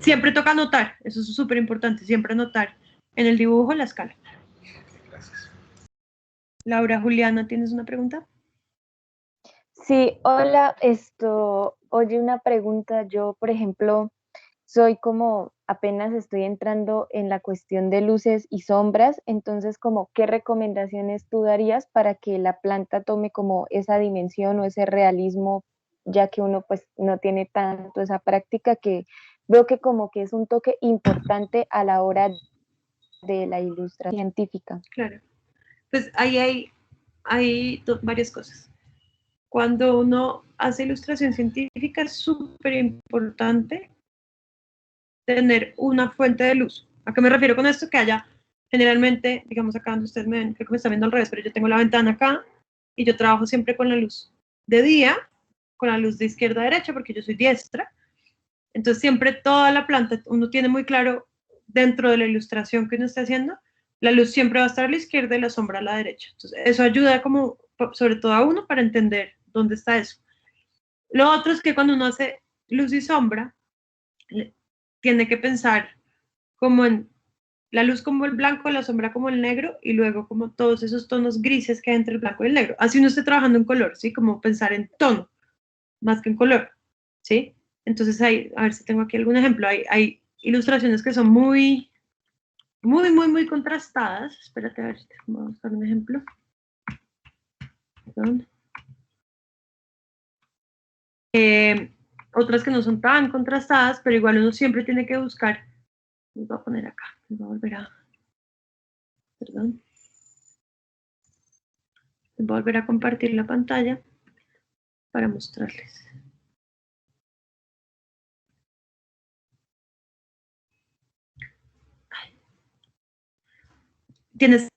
Siempre toca anotar, eso es súper importante, siempre anotar en el dibujo la escala. Gracias. Laura Juliana, ¿tienes una pregunta? Sí, hola, oye, una pregunta. Yo, por ejemplo, soy como apenas estoy entrando en la cuestión de luces y sombras, entonces como qué recomendaciones tú darías para que la planta tome como esa dimensión o ese realismo, ya que uno pues no tiene tanto esa práctica, que veo que como que es un toque importante a la hora de la ilustración científica. Claro, pues ahí hay varias cosas. Cuando uno hace ilustración científica es súper importante tener una fuente de luz. ¿A qué me refiero con esto? Que haya generalmente, digamos acá donde ustedes me ven, creo que me están viendo al revés, pero yo tengo la ventana acá y yo trabajo siempre con la luz de día, con la luz de izquierda a derecha, porque yo soy diestra. Entonces siempre toda la planta, uno tiene muy claro dentro de la ilustración que uno está haciendo, la luz siempre va a estar a la izquierda y la sombra a la derecha. Entonces eso ayuda como, sobre todo a uno, para entender dónde está eso. Lo otro es que cuando uno hace luz y sombra, tiene que pensar como en la luz como el blanco, la sombra como el negro, y luego como todos esos tonos grises que hay entre el blanco y el negro. Así uno esté trabajando en color, ¿sí? Como pensar en tono, más que en color, ¿sí? Entonces a ver si tengo aquí algún ejemplo. Hay ilustraciones que son muy, muy, muy, muy contrastadas. Espérate a ver si vamos a buscar un ejemplo. Perdón. Otras que no son tan contrastadas, pero igual uno siempre tiene que buscar. Les voy a poner acá, les voy a volver a... Perdón. Les voy a volver a compartir la pantalla para mostrarles. Tienes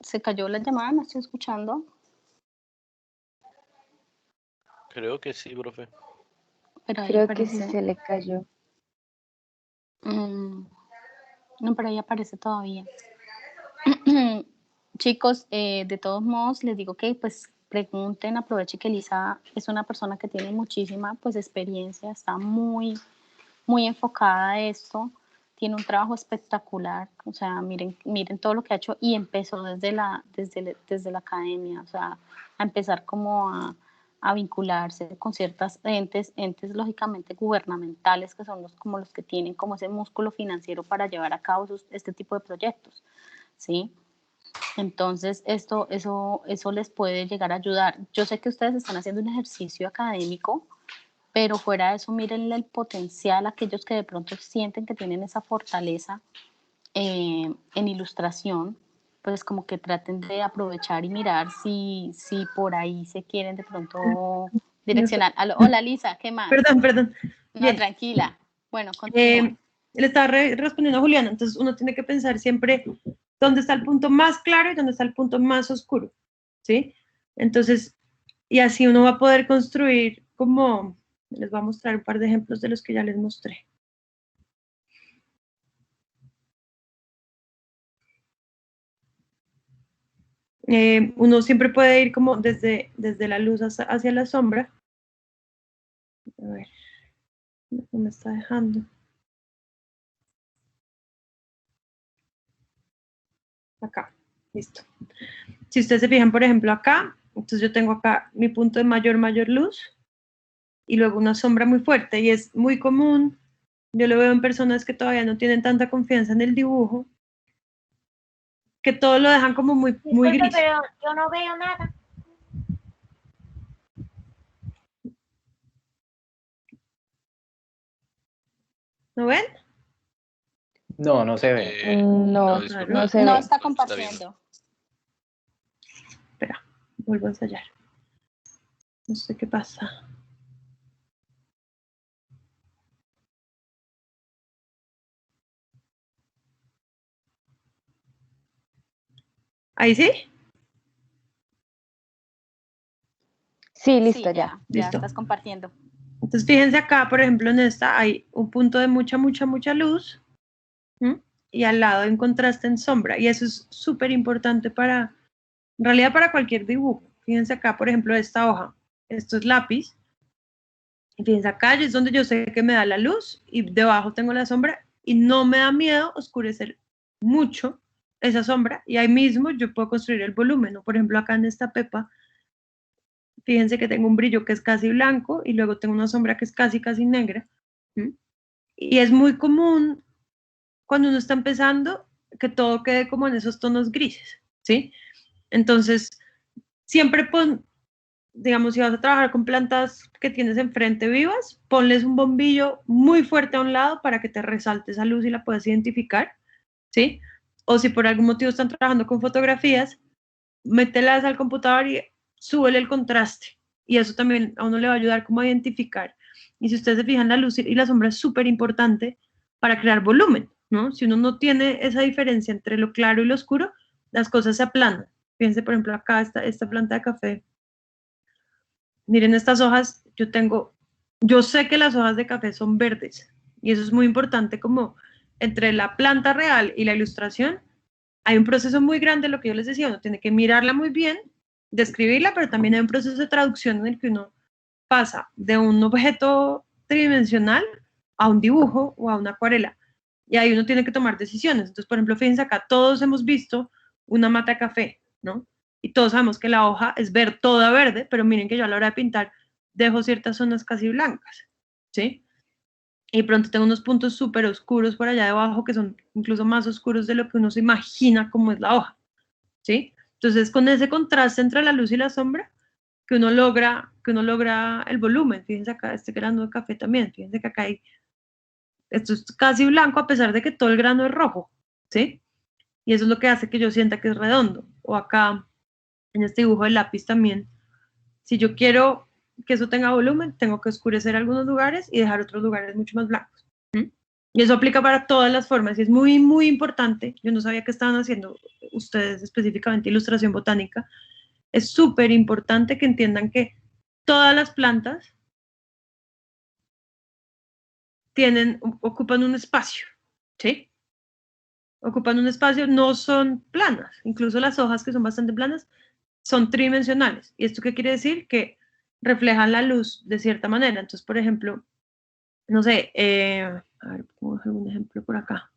Se cayó la llamada, no estoy escuchando. Creo que sí, profe. Pero ahí Creo que sí aparece. se le cayó. No, pero ahí aparece todavía. Chicos, de todos modos, les digo que pues pregunten, aprovechen que Lisa es una persona que tiene muchísima pues experiencia, está muy, muy enfocada a esto, tiene un trabajo espectacular, o sea, miren todo lo que ha hecho, y empezó desde la academia, o sea, a empezar como a vincularse con ciertas entes lógicamente gubernamentales, que son como los que tienen como ese músculo financiero para llevar a cabo este tipo de proyectos, ¿sí? Entonces, eso les puede llegar a ayudar. Yo sé que ustedes están haciendo un ejercicio académico, pero fuera de eso, miren el potencial, aquellos que de pronto sienten que tienen esa fortaleza en ilustración, pues como que traten de aprovechar y mirar si por ahí se quieren de pronto direccionar. Hola Lisa, ¿qué más? Perdón. No, Bien. tranquila. Bueno, continúa. Le estaba respondiendo a Juliana, entonces uno tiene que pensar siempre dónde está el punto más claro y dónde está el punto más oscuro, ¿sí? Entonces, y así uno va a poder construir como, les voy a mostrar un par de ejemplos de los que ya les mostré. Uno siempre puede ir como desde la luz hacia la sombra. A ver, ¿dónde me está dejando? Acá, listo. Si ustedes se fijan, por ejemplo, acá, entonces yo tengo acá mi punto de mayor luz y luego una sombra muy fuerte, y es muy común, yo lo veo en personas que todavía no tienen tanta confianza en el dibujo, que todo lo dejan como muy Disculpe, gris. pero yo no veo nada. ¿No ven? No, no se ve. No, disculpa, no se No ve. está bien. compartiendo. Espera, vuelvo a ensayar. No sé qué pasa. ¿Ahí sí? Sí, listo, Sí, ya. ya Listo. estás compartiendo. Entonces fíjense acá, por ejemplo, en esta hay un punto de mucha luz, ¿m? Y al lado hay un contraste en sombra, y eso es súper importante para, en realidad para cualquier dibujo. Fíjense acá, por ejemplo, esta hoja, esto es lápiz, y fíjense acá es donde yo sé que me da la luz, y debajo tengo la sombra, y no me da miedo oscurecer mucho esa sombra, y ahí mismo yo puedo construir el volumen, ¿no? Por ejemplo, acá en esta pepa, fíjense que tengo un brillo que es casi blanco, y luego tengo una sombra que es casi negra, ¿m? Y es muy común cuando uno está empezando que todo quede como en esos tonos grises, ¿sí? Entonces, siempre digamos, si vas a trabajar con plantas que tienes enfrente vivas, ponles un bombillo muy fuerte a un lado para que te resalte esa luz y la puedas identificar, ¿sí? O si por algún motivo están trabajando con fotografías, mételas al computador y súbele el contraste. Y eso también a uno le va a ayudar como a identificar. Y si ustedes se fijan, la luz y la sombra es súper importante para crear volumen, ¿no? Si uno no tiene esa diferencia entre lo claro y lo oscuro, las cosas se aplanan. Fíjense, por ejemplo, acá esta planta de café. Miren estas hojas, yo sé que las hojas de café son verdes, y eso es muy importante, como entre la planta real y la ilustración, hay un proceso muy grande, lo que yo les decía, uno tiene que mirarla muy bien, describirla, pero también hay un proceso de traducción en el que uno pasa de un objeto tridimensional a un dibujo o a una acuarela. Y ahí uno tiene que tomar decisiones. Entonces, por ejemplo, fíjense acá, todos hemos visto una mata de café, ¿no? Y todos sabemos que la hoja es toda verde, pero miren que yo a la hora de pintar dejo ciertas zonas casi blancas, ¿sí? Y pronto tengo unos puntos súper oscuros por allá debajo que son incluso más oscuros de lo que uno se imagina como es la hoja, ¿sí? Entonces, con ese contraste entre la luz y la sombra, que uno logra el volumen. Fíjense acá, este grano de café también, fíjense que acá esto es casi blanco a pesar de que todo el grano es rojo, ¿sí? Y eso es lo que hace que yo sienta que es redondo. O acá, en este dibujo de lápiz también, si yo quiero que eso tenga volumen, tengo que oscurecer algunos lugares y dejar otros lugares mucho más blancos. ¿Sí? Y eso aplica para todas las formas y es muy importante. Yo no sabía que estaban haciendo ustedes específicamente ilustración botánica. Es súper importante que entiendan que todas las plantas ocupan un espacio, ¿sí? Ocupan un espacio, no son planas, incluso las hojas que son bastante planas son tridimensionales. ¿Y esto qué quiere decir? Que reflejan la luz de cierta manera. Entonces, por ejemplo, no sé, a ver, vamos a hacer un ejemplo por acá.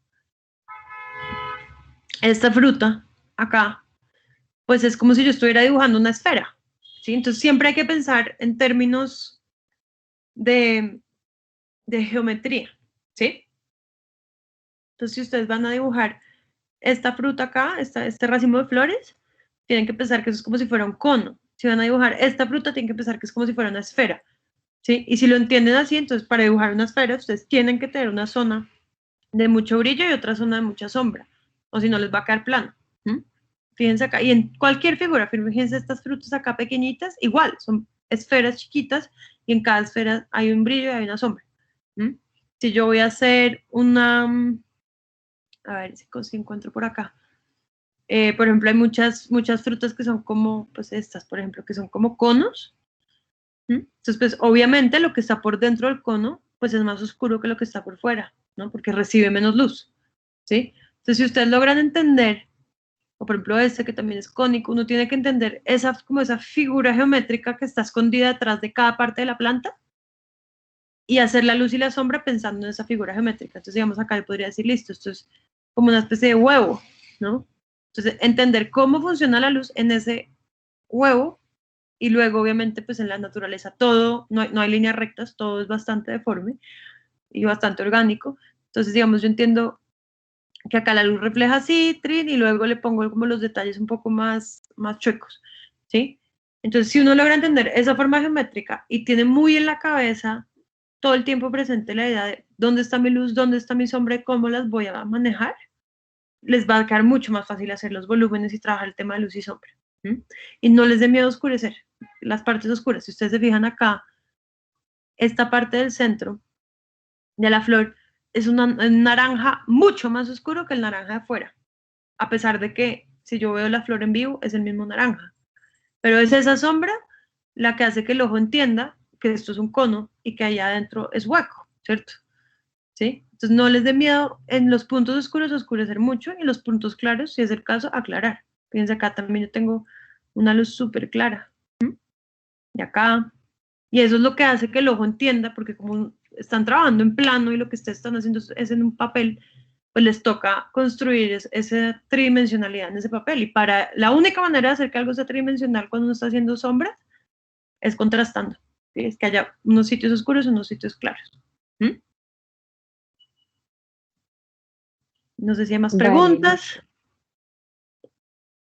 Esta fruta, acá, pues es como si yo estuviera dibujando una esfera, ¿sí? Entonces siempre hay que pensar en términos de geometría, ¿sí? Entonces si ustedes van a dibujar esta fruta acá, este racimo de flores, tienen que pensar que eso es como si fuera un cono. Si van a dibujar esta fruta, tienen que pensar que es como si fuera una esfera, ¿sí? Y si lo entienden así, entonces para dibujar una esfera, ustedes tienen que tener una zona de mucho brillo y otra zona de mucha sombra, o si no les va a quedar plano. Fíjense acá, y en cualquier figura, fíjense estas frutas acá pequeñitas, igual, son esferas chiquitas, y en cada esfera hay un brillo y hay una sombra. Si yo voy a hacer una, a ver si encuentro por acá, por ejemplo, hay muchas frutas que son como, pues estas, por ejemplo, que son como conos. Entonces, pues obviamente lo que está por dentro del cono, pues es más oscuro que lo que está por fuera, ¿no? Porque recibe menos luz, ¿sí? Entonces, si ustedes logran entender, o por ejemplo este que también es cónico, uno tiene que entender como esa figura geométrica que está escondida detrás de cada parte de la planta y hacer la luz y la sombra pensando en esa figura geométrica. Entonces, digamos, acá yo podría decir, listo, esto es como una especie de huevo, ¿no? Entonces, entender cómo funciona la luz en ese huevo y luego, obviamente, pues en la naturaleza todo, no hay líneas rectas, todo es bastante deforme y bastante orgánico. Entonces, digamos, yo entiendo que acá la luz refleja así, trin, y luego le pongo como los detalles un poco más chuecos, ¿sí? Entonces, si uno logra entender esa forma geométrica y tiene muy en la cabeza todo el tiempo presente la idea de dónde está mi luz, dónde está mi sombra y cómo las voy a manejar, les va a quedar mucho más fácil hacer los volúmenes y trabajar el tema de luz y sombra. Y no les dé miedo oscurecer las partes oscuras. Si ustedes se fijan acá, esta parte del centro de la flor es un naranja mucho más oscuro que el naranja de afuera, a pesar de que si yo veo la flor en vivo es el mismo naranja. Pero es esa sombra la que hace que el ojo entienda que esto es un cono y que allá adentro es hueco, ¿cierto? ¿Sí? Entonces no les dé miedo en los puntos oscuros oscurecer mucho y en los puntos claros, si es el caso, aclarar. Fíjense acá también yo tengo una luz súper clara. Y acá. Y eso es lo que hace que el ojo entienda, porque como están trabajando en plano y lo que ustedes están haciendo es en un papel, pues les toca construir esa tridimensionalidad en ese papel. Y para la única manera de hacer que algo sea tridimensional cuando uno está haciendo sombras es contrastando. ¿Sí? Es que haya unos sitios oscuros y unos sitios claros. No sé si hay más preguntas.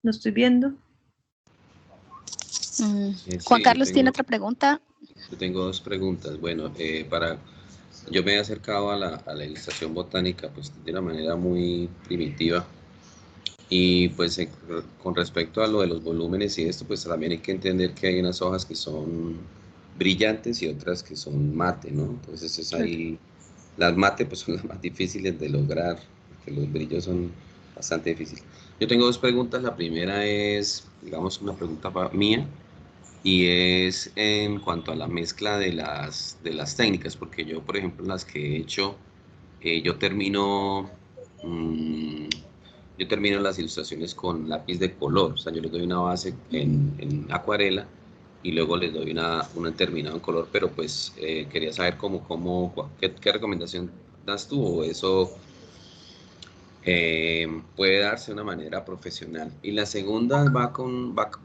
No estoy viendo. Juan Carlos tiene otra pregunta. Yo tengo dos preguntas. Bueno, yo me he acercado a la ilustración botánica pues de una manera muy primitiva y pues con respecto a lo de los volúmenes y esto, pues también hay que entender que hay unas hojas que son brillantes y otras que son mate, ¿no? Entonces es ahí, las mate pues son las más difíciles de lograr, porque los brillos son bastante difíciles. Yo tengo dos preguntas. La primera es, digamos, una pregunta mía, y es en cuanto a la mezcla de las técnicas, porque yo, por ejemplo, las que he hecho, yo termino las ilustraciones con lápiz de color. O sea, yo les doy una base en acuarela y luego les doy una terminado en color, pero pues quería saber qué recomendación das tú, o eso puede darse de una manera profesional. Y la segunda va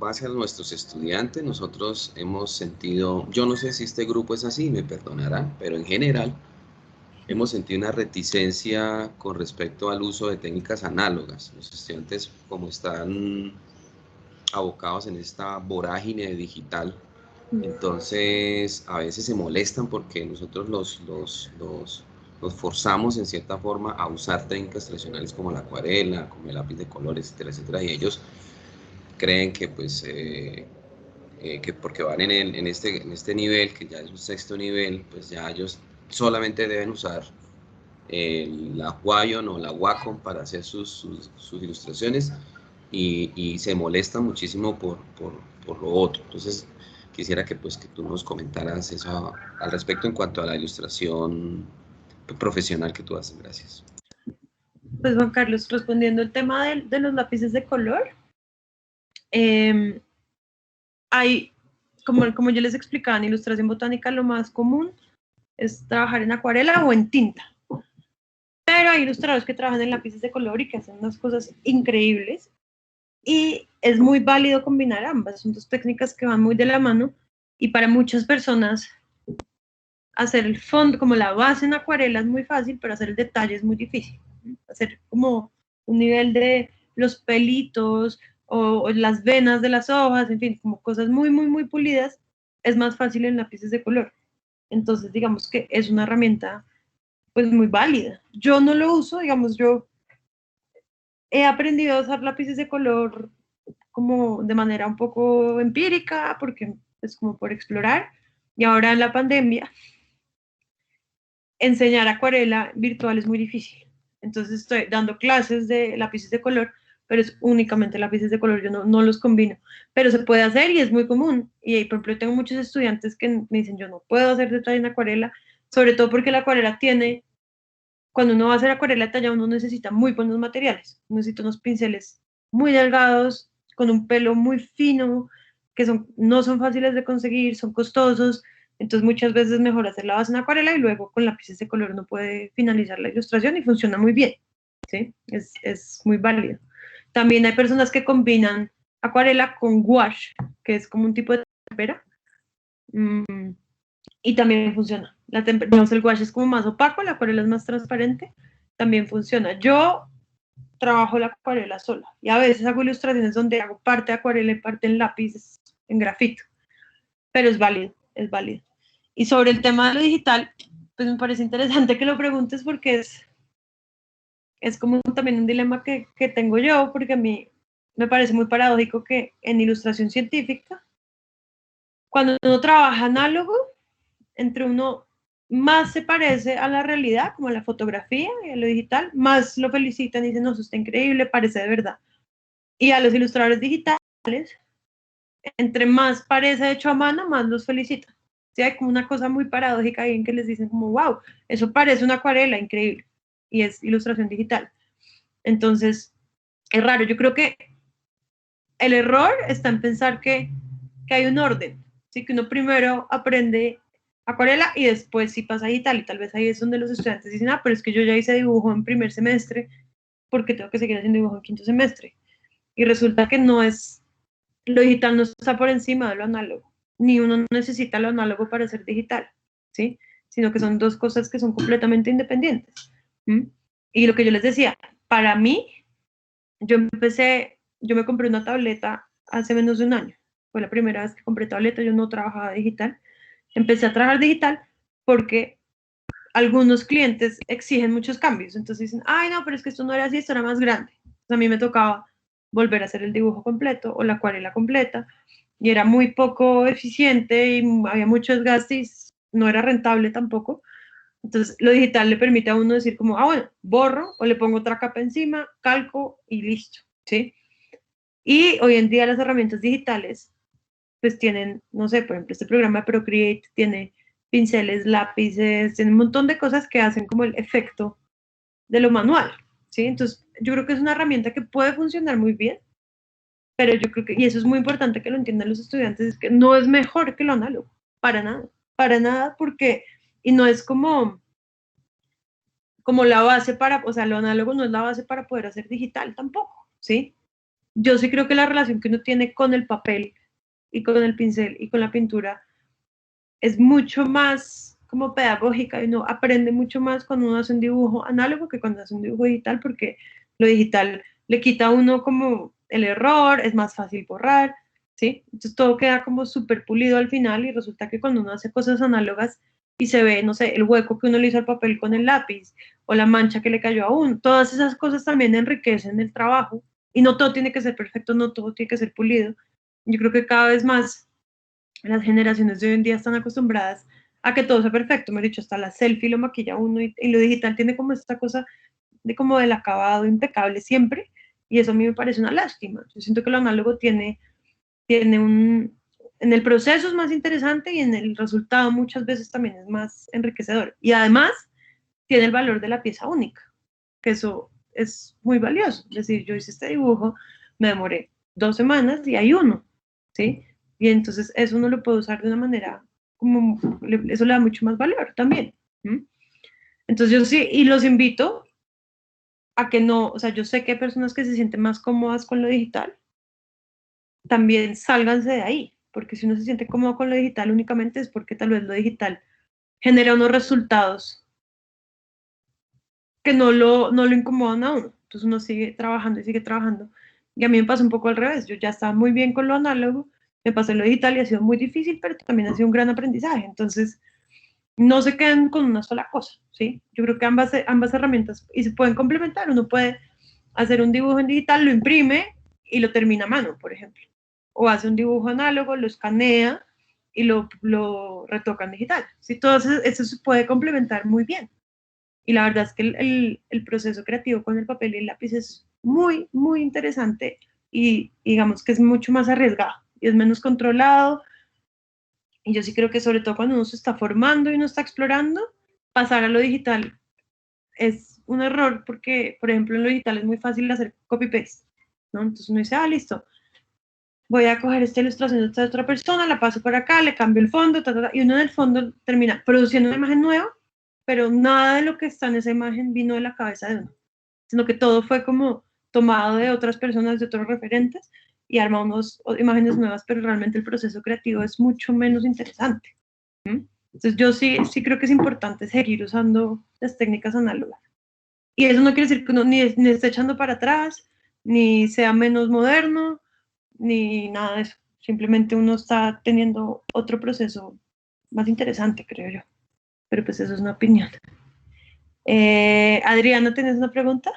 hacia nuestros estudiantes. Nosotros hemos sentido, yo no sé si este grupo es así, me perdonarán, pero en general hemos sentido una reticencia con respecto al uso de técnicas análogas. Los estudiantes, como están abocados en esta vorágine digital, entonces a veces se molestan porque nosotros los forzamos en cierta forma a usar técnicas tradicionales como la acuarela, como el lápiz de colores, etcétera, etcétera, y ellos creen que pues que porque van en este nivel, que ya es un sexto nivel, pues ya ellos solamente deben usar la Wayon o la Wacom para hacer sus ilustraciones, y se molestan muchísimo por lo otro. Entonces quisiera que tú nos comentaras eso al respecto en cuanto a la ilustración profesional que tú haces. Gracias. Pues Juan Carlos, respondiendo el tema de los lápices de color, hay, como yo les explicaba, en ilustración botánica lo más común es trabajar en acuarela o en tinta. Pero hay ilustradores que trabajan en lápices de color y que hacen unas cosas increíbles. y es muy válido combinar ambas, son dos técnicas que van muy de la mano, y para muchas personas hacer el fondo, como la base en acuarela es muy fácil, pero hacer el detalle es muy difícil. Hacer como un nivel de los pelitos o las venas de las hojas, en fin, como cosas muy, muy, muy pulidas, es más fácil en lápices de color. Entonces, digamos que es una herramienta pues muy válida. Yo no lo uso, digamos, yo he aprendido a usar lápices de color como de manera un poco empírica, porque es como por explorar, y ahora en la pandemia enseñar acuarela virtual es muy difícil. Entonces estoy dando clases de lápices de color, pero es únicamente lápices de color, yo no los combino. Pero se puede hacer y es muy común. Y por ejemplo, yo tengo muchos estudiantes que me dicen, yo no puedo hacer detalle en acuarela, sobre todo porque la acuarela tiene, cuando uno va a hacer acuarela talla, uno necesita muy buenos materiales. Necesita unos pinceles muy delgados, con un pelo muy fino, que no son fáciles de conseguir, son costosos. Entonces muchas veces es mejor hacer la base en acuarela y luego con lápices de color uno puede finalizar la ilustración y funciona muy bien, ¿sí? Es muy válido. También hay personas que combinan acuarela con gouache, que es como un tipo de tempera, y también funciona. Digamos, el gouache es como más opaco, la acuarela es más transparente, también funciona. Yo trabajo la acuarela sola y a veces hago ilustraciones donde hago parte acuarela y parte en lápiz, en grafito, pero es válido, es válido. Y sobre el tema de lo digital, pues me parece interesante que lo preguntes porque es como también un dilema que tengo yo, porque a mí me parece muy paradójico que en ilustración científica, cuando uno trabaja análogo, entre uno más se parece a la realidad, como a la fotografía y a lo digital, más lo felicitan y dicen, no, eso está increíble, parece de verdad. Y a los ilustradores digitales, entre más parece hecho a mano, más los felicitan. Sí, hay como una cosa muy paradójica ahí en que les dicen como, wow, eso parece una acuarela, increíble. Y es ilustración digital. Entonces, es raro. Yo creo que el error está en pensar que hay un orden. ¿Sí? Que uno primero aprende acuarela y después sí pasa a digital. Y tal vez ahí es donde los estudiantes dicen, ah, pero es que yo ya hice dibujo en primer semestre, ¿por qué tengo que seguir haciendo dibujo en quinto semestre? Y resulta que no es, lo digital no está por encima de lo análogo, ni uno necesita lo análogo para ser digital, ¿sí? Sino que son dos cosas que son completamente independientes. ¿Mm? Y lo que yo les decía, para mí, yo me compré una tableta hace menos de un año. Fue la primera vez que compré tableta, yo no trabajaba digital. Empecé a trabajar digital porque algunos clientes exigen muchos cambios. Entonces dicen, ay, no, pero es que esto no era así, esto era más grande. Entonces a mí me tocaba volver a hacer el dibujo completo o la acuarela completa y era muy poco eficiente y había mucho desgaste y no era rentable tampoco. Entonces lo digital le permite a uno decir como, ah, bueno, borro o le pongo otra capa encima, calco y listo, ¿sí? Y hoy en día las herramientas digitales pues tienen, no sé, por ejemplo, este programa de Procreate tiene pinceles, lápices, tiene un montón de cosas que hacen como el efecto de lo manual, ¿sí? Entonces, yo creo que es una herramienta que puede funcionar muy bien, pero yo creo que, y eso es muy importante que lo entiendan los estudiantes, es que no es mejor que lo análogo, para nada, porque, y no es como la base para, o sea, lo análogo no es la base para poder hacer digital tampoco, ¿sí? Yo sí creo que la relación que uno tiene con el papel y con el pincel y con la pintura es mucho más como pedagógica y uno aprende mucho más cuando uno hace un dibujo análogo que cuando hace un dibujo digital, porque lo digital le quita a uno como el error, es más fácil borrar, ¿sí? Entonces todo queda como súper pulido al final y resulta que cuando uno hace cosas análogas y se ve, no sé, el hueco que uno le hizo al papel con el lápiz o la mancha que le cayó a uno, todas esas cosas también enriquecen el trabajo y no todo tiene que ser perfecto, no todo tiene que ser pulido. Yo creo que cada vez más las generaciones de hoy en día están acostumbradas a que todo sea perfecto, me he dicho, hasta la selfie lo maquilla uno y lo digital tiene como esta cosa de como del acabado impecable siempre y eso a mí me parece una lástima. Yo siento que lo análogo tiene en el proceso es más interesante y en el resultado muchas veces también es más enriquecedor y además tiene el valor de la pieza única, que eso es muy valioso. Es decir, yo hice este dibujo, me demoré 2 semanas y hay uno, ¿sí? Y entonces eso uno lo puede usar de una manera como, eso le da mucho más valor también. ¿Sí? Entonces yo sí, y los invito a que no, o sea, yo sé que hay personas que se sienten más cómodas con lo digital, también sálganse de ahí, porque si uno se siente cómodo con lo digital únicamente es porque tal vez lo digital genera unos resultados que no lo incomodan a uno. Entonces uno sigue trabajando y sigue trabajando. Y a mí me pasó un poco al revés. Yo ya estaba muy bien con lo análogo, me pasé lo digital y ha sido muy difícil, pero también ha sido un gran aprendizaje. Entonces, no se queden con una sola cosa, ¿sí? Yo creo que ambas herramientas y se pueden complementar. Uno puede hacer un dibujo en digital, lo imprime y lo termina a mano, por ejemplo. O hace un dibujo análogo, lo escanea y lo retoca en digital. ¿Sí? Todo eso se puede complementar muy bien. Y la verdad es que el proceso creativo con el papel y el lápiz es muy, muy interesante y digamos que es mucho más arriesgado y es menos controlado. Y yo sí creo que sobre todo cuando uno se está formando y uno está explorando, pasar a lo digital es un error porque, por ejemplo, en lo digital es muy fácil hacer copy-paste, ¿no? Entonces uno dice, listo, voy a coger esta ilustración de esta otra persona, la paso por acá, le cambio el fondo, y uno en el fondo termina produciendo una imagen nueva, pero nada de lo que está en esa imagen vino de la cabeza de uno, sino que todo fue como tomado de otras personas, de otros referentes, y armamos imágenes nuevas, pero realmente el proceso creativo es mucho menos interesante. Entonces yo sí creo que es importante seguir usando las técnicas análogas. Y eso no quiere decir que uno ni esté echando para atrás, ni sea menos moderno, ni nada de eso. Simplemente uno está teniendo otro proceso más interesante, creo yo. Pero pues eso es una opinión. Adriana, ¿tienes una pregunta?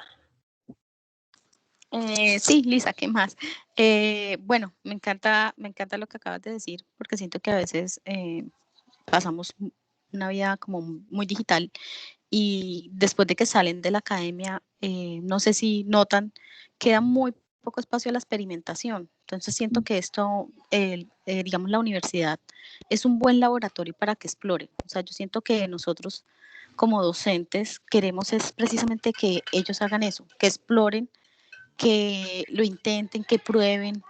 Sí, Lisa, ¿qué más? Bueno, me encanta lo que acabas de decir, porque siento que a veces pasamos una vida como muy digital y después de que salen de la academia, no sé si notan, queda muy poco espacio a la experimentación. Entonces siento que esto, digamos, la universidad es un buen laboratorio para que exploren. O sea, yo siento que nosotros como docentes queremos es precisamente que ellos hagan eso, que exploren, que lo intenten, que prueben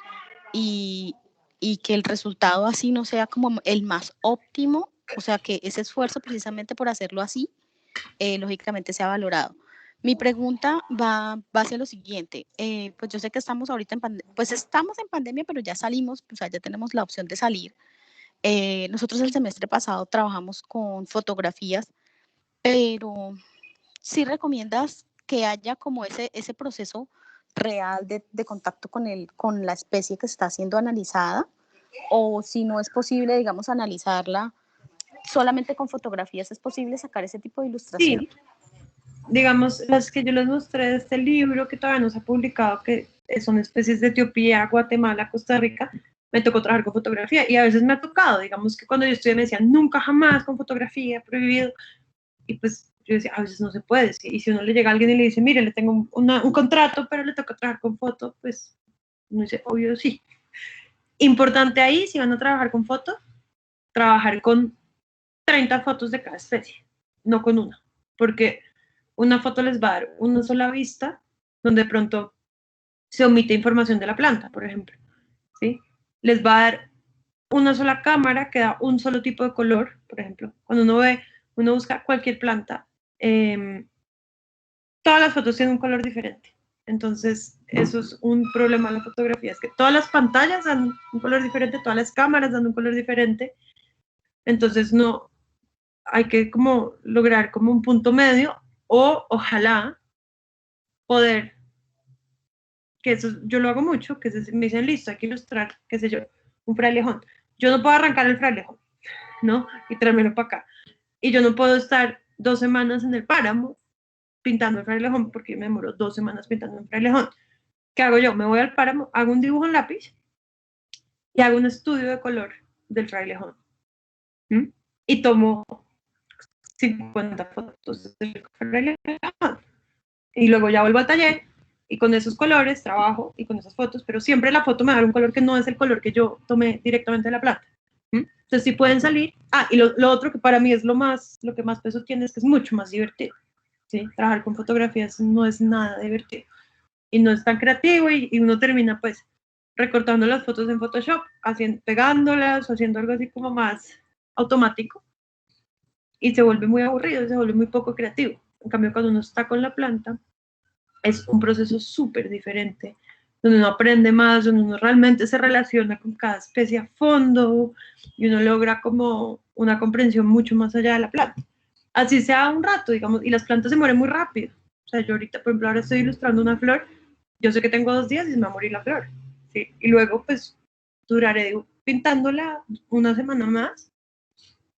y, y que el resultado así no sea como el más óptimo, o sea, que ese esfuerzo precisamente por hacerlo así, lógicamente sea valorado. Mi pregunta va hacia lo siguiente, pues yo sé que estamos ahorita estamos en pandemia, pero ya salimos, o sea, ya tenemos la opción de salir. Nosotros el semestre pasado trabajamos con fotografías, pero ¿sí recomiendas que haya como ese proceso real de contacto con la especie que está siendo analizada? O si no es posible, digamos, analizarla solamente con fotografías, ¿es posible sacar ese tipo de ilustración? Sí, digamos, las que yo les mostré de este libro que todavía no se ha publicado, que son especies de Etiopía, Guatemala, Costa Rica, me tocó trabajar con fotografía y a veces me ha tocado, digamos que cuando yo estudié me decían, nunca jamás con fotografía, prohibido, y pues yo decía, a veces no se puede, ¿sí? Y si uno le llega a alguien y le dice, mire, le tengo un contrato, pero le toca trabajar con foto, pues uno dice, obvio sí. Importante ahí, si van a trabajar con foto, trabajar con 30 fotos de cada especie, no con una, porque una foto les va a dar una sola vista, donde de pronto se omite información de la planta, por ejemplo, ¿sí? Les va a dar una sola cámara que da un solo tipo de color, por ejemplo. Cuando uno busca cualquier planta, todas las fotos tienen un color diferente. Entonces, eso es un problema en la fotografía, es que todas las pantallas dan un color diferente, todas las cámaras dan un color diferente. Entonces, no, hay que como lograr como un punto medio o ojalá poder, que eso yo lo hago mucho, que me dicen, listo, hay que ilustrar, qué sé yo, un frailejón. Yo no puedo arrancar el frailejón, ¿no? Y traérmelo para acá. Y yo no puedo estar 2 semanas en el páramo pintando el frailejón porque me demoro 2 semanas pintando un frailejón. ¿Qué hago yo? Me voy al páramo, hago un dibujo en lápiz y hago un estudio de color del frailejón. Y tomo 50 fotos del frailejón. Y luego ya vuelvo al taller y con esos colores trabajo y con esas fotos, pero siempre la foto me da un color que no es el color que yo tomé directamente de la planta. Entonces sí pueden salir. Y lo otro que para mí es lo que más peso tiene es que es mucho más divertido. ¿Sí? Trabajar con fotografías no es nada divertido y no es tan creativo y uno termina pues recortando las fotos en Photoshop, pegándolas o haciendo algo así como más automático y se vuelve muy aburrido, se vuelve muy poco creativo. En cambio, cuando uno está con la planta, es un proceso súper diferente donde uno aprende más, donde uno realmente se relaciona con cada especie a fondo y uno logra como una comprensión mucho más allá de la planta. Así sea un rato, digamos, y las plantas se mueren muy rápido. O sea, yo ahorita, por ejemplo, ahora estoy ilustrando una flor, yo sé que tengo 2 días y se me va a morir la flor, ¿sí? Y luego, pues, duraré pintándola una semana más,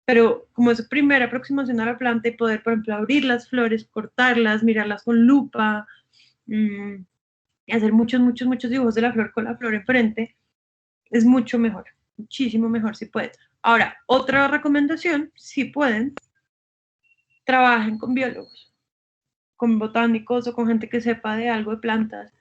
pero como es primera aproximación a la planta y poder, por ejemplo, abrir las flores, cortarlas, mirarlas con lupa, y hacer muchos dibujos de la flor con la flor enfrente, es mucho mejor, muchísimo mejor si pueden. Ahora, otra recomendación, si pueden, trabajen con biólogos, con botánicos o con gente que sepa de algo de plantas,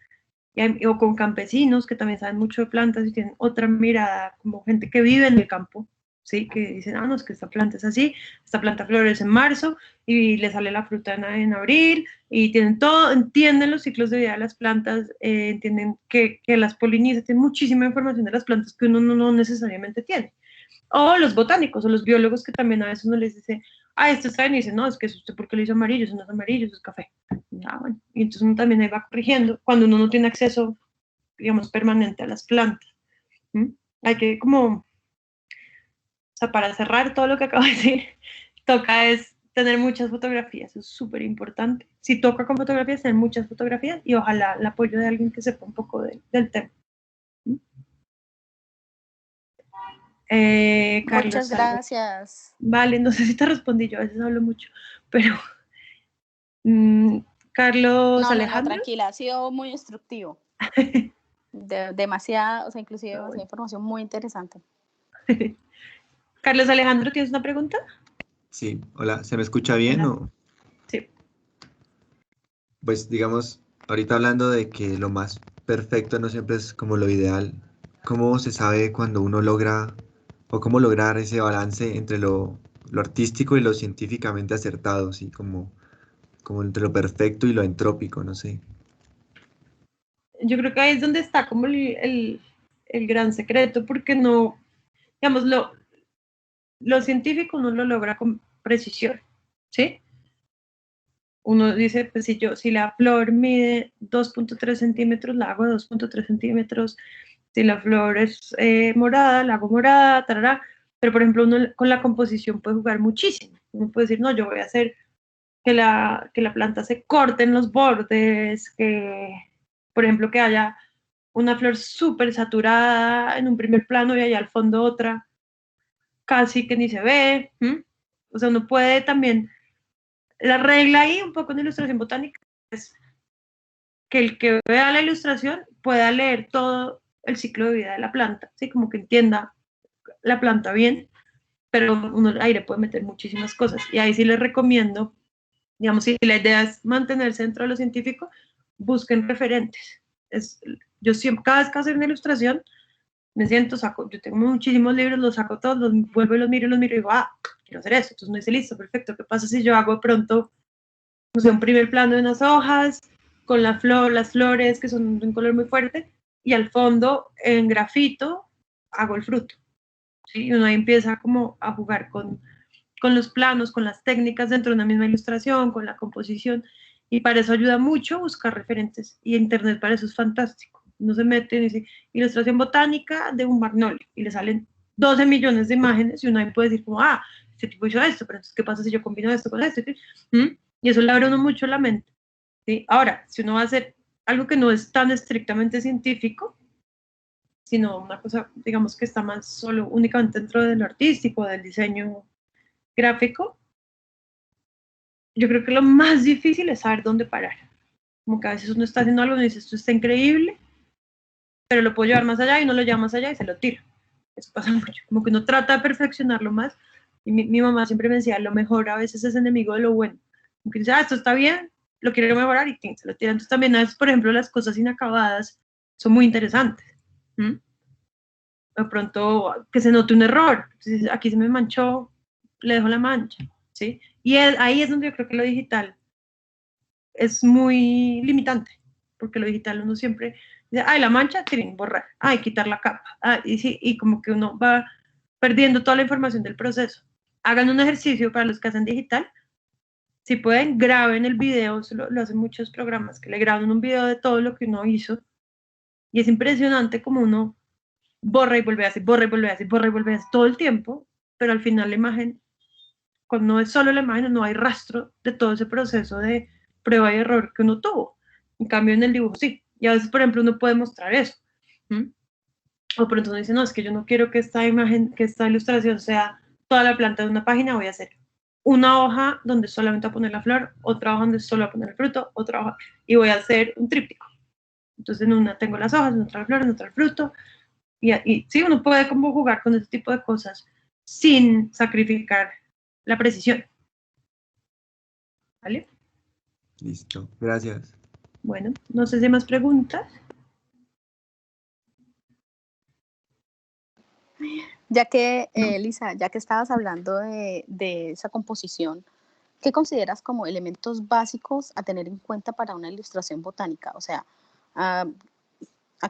o con campesinos que también saben mucho de plantas y tienen otra mirada, como gente que vive en el campo, ¿sí? Que dicen, no, es que esta planta es así, esta planta florece en marzo y le sale la fruta en abril, y tienen todo, entienden los ciclos de vida de las plantas, entienden que las polinizan, tienen muchísima información de las plantas que uno no necesariamente tiene. O los botánicos o los biólogos que también a veces uno les dice, esto está bien, y dicen, no, es que es usted porque lo hizo amarillo, eso no es amarillo, eso es café. Bueno, y entonces uno también ahí va corrigiendo cuando uno no tiene acceso, digamos, permanente a las plantas. Hay que como, o sea, para cerrar todo lo que acabo de decir, toca es tener muchas fotografías, es súper importante. Si toca con fotografías, tener muchas fotografías y ojalá el apoyo de alguien que sepa un poco del tema. Carlos, muchas gracias. Vale, no sé si te respondí, yo a veces hablo mucho, pero Carlos Alejandro. No, tranquila, ha sido muy instructivo. Demasiada, o sea, inclusive demasiada información muy interesante. Carlos Alejandro, ¿tienes una pregunta? Sí, hola, ¿se me escucha bien o...? Sí. Pues digamos, ahorita hablando de que lo más perfecto no siempre es como lo ideal, ¿cómo se sabe cuando uno logra o cómo lograr ese balance entre lo artístico y lo científicamente acertado, ¿sí? Como entre lo perfecto y lo entrópico, no sé. Yo creo que ahí es donde está como el gran secreto, porque no, digamos, lo científico uno lo logra con precisión, ¿sí? Uno dice, pues si la flor mide 2.3 centímetros, la hago de 2.3 centímetros. Si la flor es morada, la hago morada, tarará. Pero, por ejemplo, uno con la composición puede jugar muchísimo. Uno puede decir, no, yo voy a hacer que la planta se corte en los bordes, que, por ejemplo, que haya una flor súper saturada en un primer plano y allá al fondo otra, casi que ni se ve. O sea, uno puede también, la regla ahí, un poco en ilustración botánica, es que el que vea la ilustración pueda leer todo el ciclo de vida de la planta, ¿sí? Como que entienda la planta bien, pero uno al aire puede meter muchísimas cosas. Y ahí sí les recomiendo, digamos, si la idea es mantenerse dentro de lo científico, busquen referentes. Yo siempre, cada vez que hago una ilustración, me siento, yo tengo muchísimos libros, los saco todos, los vuelvo y los miro y digo, quiero hacer eso. Entonces me dice, listo, perfecto, ¿qué pasa si yo hago de pronto, no sé, un primer plano de unas hojas, con las flores que son de un color muy fuerte, y al fondo, en grafito, hago el fruto? ¿Sí? Y uno ahí empieza como a jugar con los planos, con las técnicas dentro de una misma ilustración, con la composición, y para eso ayuda mucho buscar referentes, y internet para eso es fantástico. Uno se mete y dice, ilustración botánica de un magnolio, y le salen 12 millones de imágenes, y uno ahí puede decir como, este tipo hizo esto, pero entonces, ¿qué pasa si yo combino esto con esto? Y eso le abre a uno mucho la mente, ¿sí? Ahora, si uno va a hacer algo que no es tan estrictamente científico, sino una cosa, digamos, que está más solo únicamente dentro de lo artístico, del diseño gráfico, yo creo que lo más difícil es saber dónde parar. Como que a veces uno está haciendo algo y dice, esto está increíble, pero lo puedo llevar más allá y no lo lleva más allá y se lo tira. Eso pasa mucho. Como que uno trata de perfeccionarlo más. Y mi mamá siempre me decía, lo mejor a veces es enemigo de lo bueno. Como que dice, esto está bien, lo quiero mejorar y se lo tira. Entonces también a veces, por ejemplo, las cosas inacabadas son muy interesantes. De pronto que se note un error. Entonces, aquí se me manchó, le dejo la mancha. ¿Sí? Y ahí es donde yo creo que lo digital es muy limitante, porque lo digital uno siempre dice, la mancha, tienen borrar, quitar la capa, y como que uno va perdiendo toda la información del proceso. Hagan un ejercicio para los que hacen digital, si pueden, graben el video, lo hacen muchos programas, que le graban un video de todo lo que uno hizo, Y es impresionante como uno borra y vuelve a hacer, borra y vuelve a hacer, borra y vuelve a hacer todo el tiempo, pero al final la imagen, cuando no es solo la imagen, no hay rastro de todo ese proceso de prueba y error que uno tuvo. En cambio, en el dibujo sí. Y a veces, por ejemplo, uno puede mostrar eso. O pronto uno dice, no, es que yo no quiero que esta imagen, que esta ilustración sea toda la planta de una página, voy a hacer una hoja donde solamente voy a poner la flor, otra hoja donde solo voy a poner el fruto, otra hoja, y voy a hacer un tríptico. Entonces en una tengo las hojas, en otra la flor, en otra el fruto, y sí, uno puede como jugar con ese tipo de cosas sin sacrificar la precisión. ¿Vale? Listo, gracias. Bueno, no sé si hay más preguntas. Ya que, Lisa, ya que estabas hablando de esa composición, ¿qué consideras como elementos básicos a tener en cuenta para una ilustración botánica? O sea, ¿a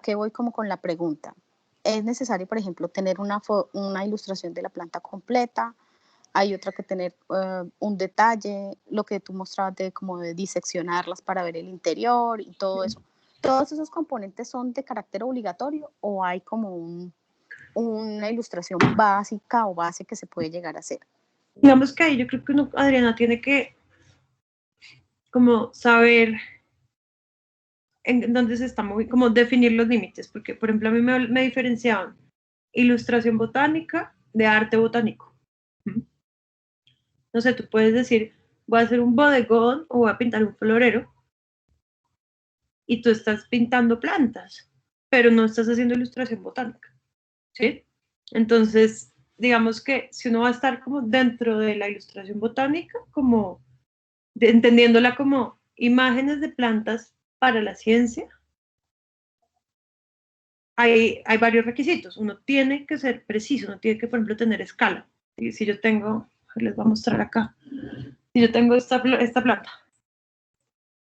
qué voy como con la pregunta? ¿Es necesario, por ejemplo, tener una ilustración de la planta completa? Hay otra que tener un detalle, lo que tú mostrabas de como de diseccionarlas para ver el interior y todo eso. ¿Todos esos componentes son de carácter obligatorio o hay como una ilustración básica o base que se puede llegar a hacer? Digamos que ahí yo creo que uno, Adriana, tiene que como saber en dónde se está moviendo, como definir los límites, porque por ejemplo a mí me diferenciaban ilustración botánica de arte botánico. No sé, tú puedes decir, voy a hacer un bodegón o voy a pintar un florero, y tú estás pintando plantas, pero no estás haciendo ilustración botánica, ¿sí? Entonces, digamos que si uno va a estar como dentro de la ilustración botánica, como entendiéndola como imágenes de plantas para la ciencia, hay varios requisitos. Uno tiene que ser preciso, uno tiene que, por ejemplo, tener escala. Si yo tengo, les voy a mostrar acá, si yo tengo esta planta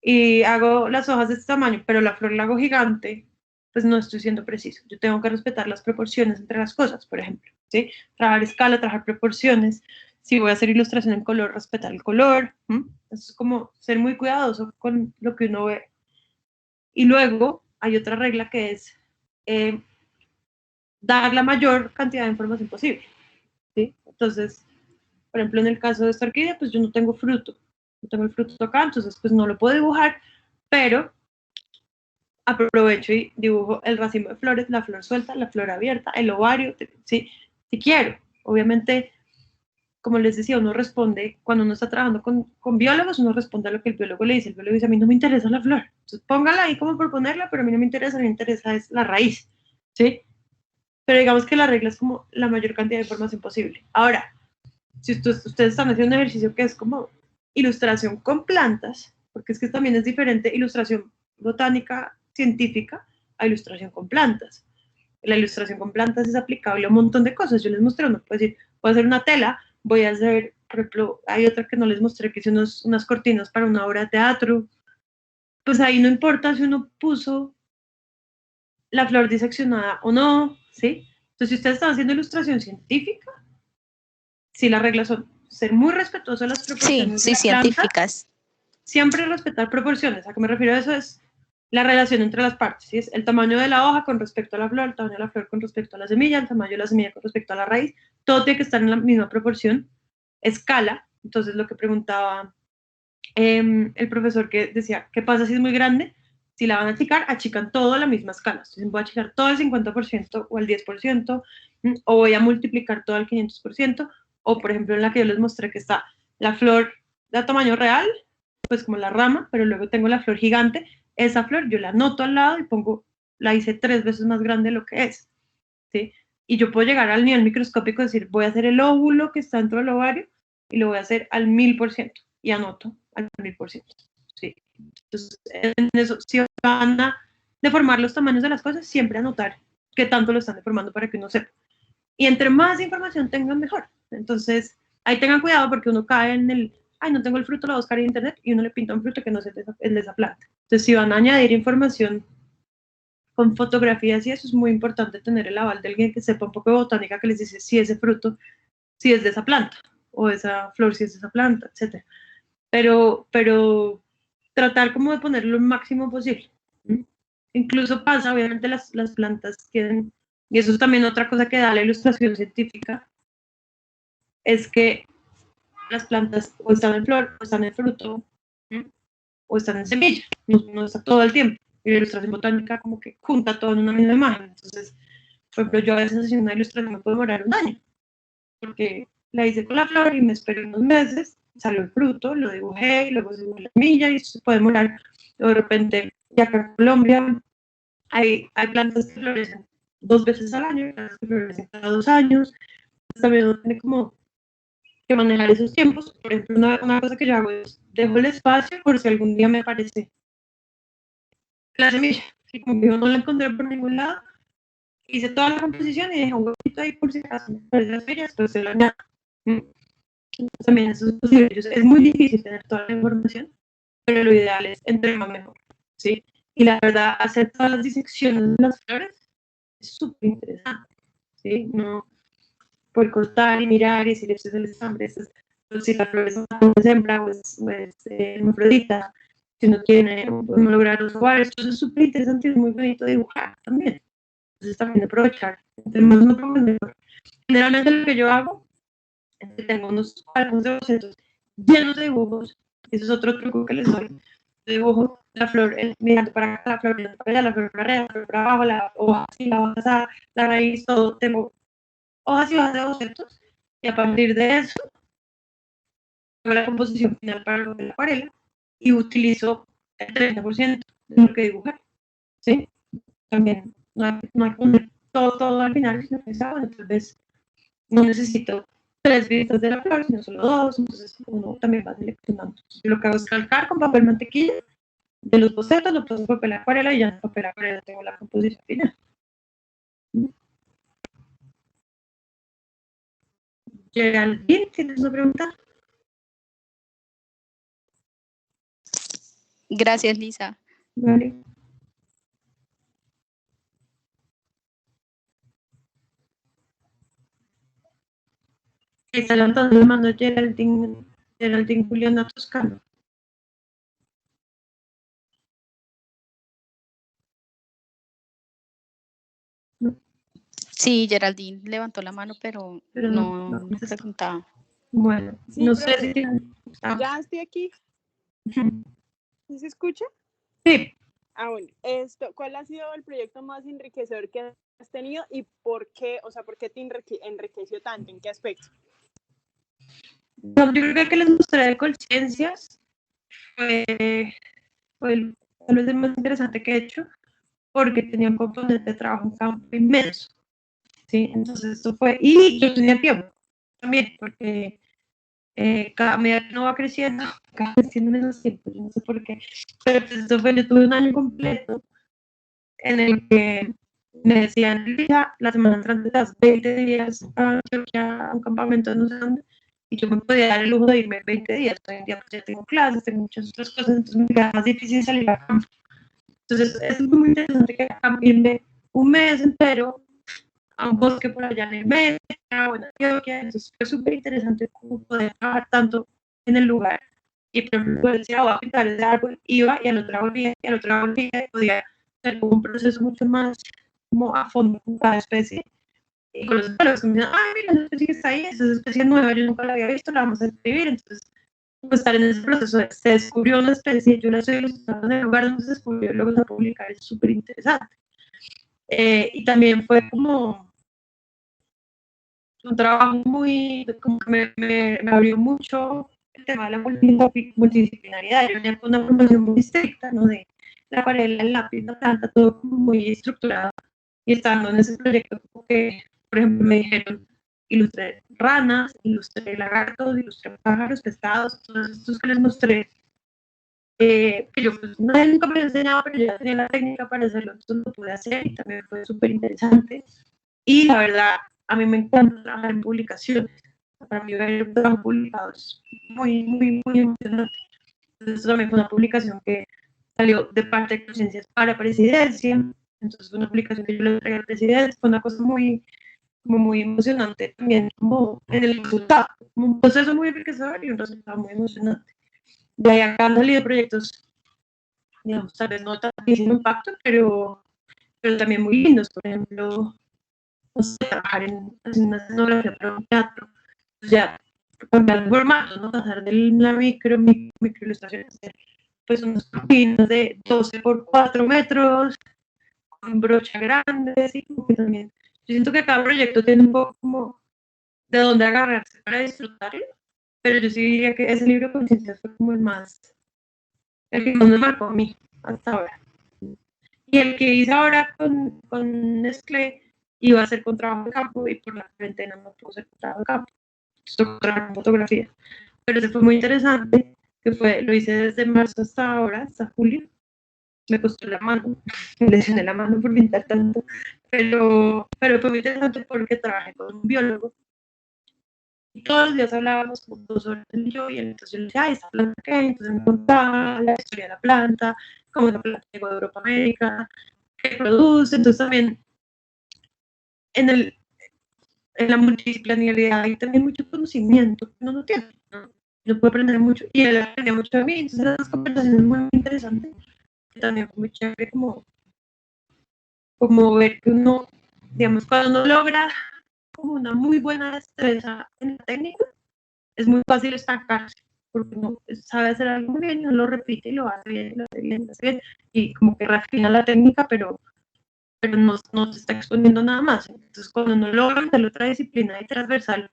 y hago las hojas de este tamaño, pero la flor la hago gigante, pues no estoy siendo preciso. Yo tengo que respetar las proporciones entre las cosas, por ejemplo, ¿sí? Trabajar escala, trabajar proporciones. Si voy a hacer ilustración en color, respetar el color. Eso es como ser muy cuidadoso con lo que uno ve. Y luego hay otra regla que es dar la mayor cantidad de información posible, ¿sí? Entonces, por ejemplo, en el caso de esta orquídea, pues yo no tengo fruto. No tengo el fruto acá, entonces pues no lo puedo dibujar, pero aprovecho y dibujo el racimo de flores, la flor suelta, la flor abierta, el ovario, ¿sí? Si quiero. Obviamente, como les decía, uno responde, cuando uno está trabajando con biólogos, uno responde a lo que el biólogo le dice. El biólogo dice, a mí no me interesa la flor. Entonces, póngala ahí como por ponerla, pero a mí no me interesa es la raíz, ¿sí? Pero digamos que la regla es como la mayor cantidad de información posible. Ahora, si ustedes están haciendo un ejercicio que es como ilustración con plantas, porque es que también es diferente ilustración botánica científica a ilustración con plantas. La ilustración con plantas es aplicable a un montón de cosas. Yo les mostré, uno puede decir, voy a hacer una tela, voy a hacer, por ejemplo, hay otra que no les mostré, que hice unas cortinas para una obra de teatro. Pues ahí no importa si uno puso la flor diseccionada o no, ¿sí? Entonces, si ustedes están haciendo ilustración científica, sí, las reglas son ser muy respetuosos de las proporciones Sí, de la planta, científicas. siempre respetar proporciones. ¿A qué me refiero a eso? Es la relación entre las partes, ¿sí? Es el tamaño de la hoja con respecto a la flor, el tamaño de la flor con respecto a la semilla, el tamaño de la semilla con respecto a la raíz, todo tiene que estar en la misma proporción. Escala, entonces lo que preguntaba el profesor, que decía, ¿qué pasa si es muy grande? Si la van a achicar, achican todo a la misma escala. Entonces voy a achicar todo al 50% o al 10%, o voy a multiplicar todo al 500%, o por ejemplo en la que yo les mostré que está la flor de tamaño real, pues como la rama, pero luego tengo la flor gigante. Esa flor yo la anoto al lado y la hice 3 veces más grande de lo que es, ¿sí? Y yo puedo llegar al nivel microscópico y decir, voy a hacer el óvulo que está dentro del ovario y lo voy a hacer al 1000% y anoto al 1000%, ¿sí? Entonces, en eso, si van a deformar los tamaños de las cosas, siempre anotar qué tanto lo están deformando para que uno sepa. Y entre más información tengan, mejor. Entonces, ahí tengan cuidado porque uno cae en el, ay, no tengo el fruto, lo voy a buscar en internet, y uno le pinta un fruto que no es el de esa planta. Entonces, si van a añadir información con fotografías y eso, es muy importante tener el aval de alguien que sepa un poco de botánica, que les dice si ese fruto, si es de esa planta, o esa flor, si es de esa planta, etc. Pero tratar como de ponerlo lo máximo posible. Incluso pasa, obviamente las plantas quedan, y eso es también otra cosa que da la ilustración científica, es que las plantas o están en flor, o están en fruto, ¿sí? O están en semilla, no está todo el tiempo. Y la ilustración botánica como que junta todo en una misma imagen. Entonces, por ejemplo, yo a veces haciendo una ilustración me puede demorar un año, porque la hice con la flor y me esperé unos meses, salió el fruto, lo dibujé, y luego se dibujó la semilla y eso se puede demorar. De repente, ya acá en Colombia hay plantas que florecen 2 veces al año, plantas que florecen cada 2 años. También uno tiene como que manejar esos tiempos. Por ejemplo, una cosa que yo hago es dejo el espacio por si algún día me aparece la semilla. Y como que yo no la encontré por ningún lado, hice toda la composición y dejé un huevito ahí por si acaso me aparece la semilla, después se lo añado. Entonces, también eso es posible. Es muy difícil tener toda la información, pero lo ideal es entre más mejor, ¿sí? Y la verdad, hacer todas las disecciones de las flores es súper interesante, ¿sí? No por cortar y mirar y decir, este es el estambre, si la flor es una hembra o es hermafrodita, si no tiene, podemos lograr los ovarios. Entonces es súper interesante y es muy bonito dibujar también. Entonces también aprovechar, entre más no pongo mejor. Generalmente lo que yo hago es que tengo unos cuadernos de bocetos llenos de dibujos. Eso es otro truco que les doy. Yo dibujo la flor mirando para acá, la flor mirando para allá, la flor para arriba, la flor para abajo, la hoja así, la hoja pasada, la raíz, todo. Tengo hojas y hojas de bocetos y a partir de eso hago la composición final para lo de la acuarela y utilizo el 30% de lo que dibujé, ¿sí? También no hay que poner todo al final, sino que bueno, tal vez no necesito 3 vistas de la flor, sino solo 2, entonces uno también va seleccionando. Yo lo que hago es calcar con papel mantequilla de los bocetos, lo paso en papel acuarela y ya en papel acuarela tengo la composición final. Geraldine, ¿tienes una pregunta? Gracias, Lisa. Vale. Está levantando la mano Geraldine Juliana Toscano. Sí, Geraldine levantó la mano, pero no preguntaba. Bueno, sí, no profe, sé si tienen... ya estoy aquí. ¿Sí se escucha? Sí. Ah, bueno, ¿cuál ha sido el proyecto más enriquecedor que has tenido y por qué, o sea, por qué te enriqueció tanto? ¿En qué aspecto? Yo creo que les mostré de conciencias fue tal vez el más interesante que he hecho, porque tenía un componente de trabajo en campo inmenso, ¿sí? Entonces esto fue, y yo tenía tiempo también, porque cada medida que uno va creciendo, cada vez tiene menos tiempo, yo no sé por qué, pero pues esto fue, yo tuve un año completo en el que me decían, Lisa, la semana entrante das 20 días a un campamento no sé dónde, y yo me podía dar el lujo de irme 20 días. Hoy en día pues ya tengo clases, tengo muchas otras cosas, entonces me queda más difícil salir a campo. Entonces es muy interesante que irme un mes entero a un bosque por allá en el medio, en Antioquia. Entonces fue súper interesante cómo poder trabajar tanto en el lugar. Y por ejemplo, decía, voy a pintar ese árbol, iba y al otro volvía, y al otro volvía, y podía hacer un proceso mucho más como a fondo con cada especie. Y con los perros me dicen, ay, mira, esa especie que está ahí, esa especie nueva, yo nunca la había visto, la vamos a escribir. Entonces, pues, estar en ese proceso, se descubrió una especie, yo la estoy ilustrando en el lugar donde se descubrió, luego se publicar, es súper interesante. Y también fue como un trabajo muy, como que me abrió mucho el tema de la multidisciplinaridad. Yo venía con una formación muy estricta, ¿no? De la acuarela, el lápiz, la planta, todo muy estructurado. Y estando en ese proyecto, que, por ejemplo, me dijeron, ilustré ranas, ilustré lagartos, ilustré pájaros, pescados, todos estos que les mostré, que yo pues, nunca me había enseñado, pero ya tenía la técnica para hacerlo, entonces lo pude hacer y también fue súper interesante. Y la verdad, a mí me encanta trabajar en publicaciones. Para mí ver un trabajo publicado es muy, muy, muy emocionante. Entonces también fue una publicación que salió de parte de Conciencias para Presidencia. Entonces fue una publicación que yo le entregué al presidente. Fue una cosa muy, como muy emocionante también, como en el resultado. Un proceso muy enriquecedor y un resultado muy emocionante. De ahí acá han salido proyectos digamos, tal vez no tantísimo impacto, pero también muy lindos. Por ejemplo, no sé, trabajar haciendo una escenografía para un teatro, pues ya cambiar el formato, ¿no? Pasar de la micro ilustración, pues unos cortinas de 12 por 4 metros, con brocha grande, así como que también. Yo siento que cada proyecto tiene un poco como de dónde agarrarse para disfrutarlo, pero yo sí diría que ese libro con ciencias fue como el que más me marcó a mí hasta ahora. Y el que hice ahora con Nestlé iba a ser con trabajo de campo y por la cuarentena no pudo ser con trabajo de campo. Esto con fotografía. Pero ese fue muy interesante, que lo hice desde marzo hasta ahora, hasta julio. Me costó la mano, me lesioné la mano por pintar tanto, pero fue muy interesante porque trabajé con un biólogo y todos los días hablábamos como 2 horas él y yo, y entonces yo le decía, esta planta qué, entonces me contaba la historia de la planta, cómo la planta llegó de Europa a América, qué produce, entonces también en la multidisciplinaridad hay también mucho conocimiento que uno no tiene, ¿no? Yo puedo aprender mucho, y él aprendía mucho de mí, entonces esas conversaciones muy interesantes, que también fue muy chévere como ver que uno, digamos, cuando uno logra como una muy buena destreza en la técnica, es muy fácil estancarse, porque uno sabe hacer algo muy bien, uno lo repite y lo hace bien, lo hace bien, lo hace bien, y como que refina la técnica, pero no se está exponiendo nada más. Entonces, cuando uno logra meter otra disciplina y transversal,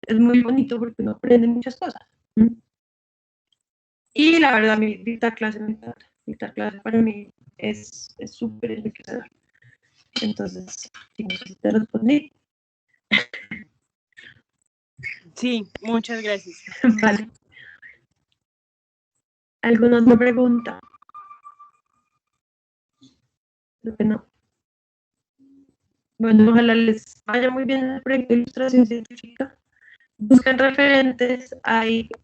es muy bonito porque uno aprende muchas cosas. Y la verdad, mi dictar clase me encanta. Dictar clase para mí es súper enriquecedor. Entonces, si no sé si te respondí. Sí, muchas gracias. Vale. ¿Alguna otra pregunta? Creo que no. Bueno, ojalá les vaya muy bien en el proyecto de ilustración científica. Buscan referentes,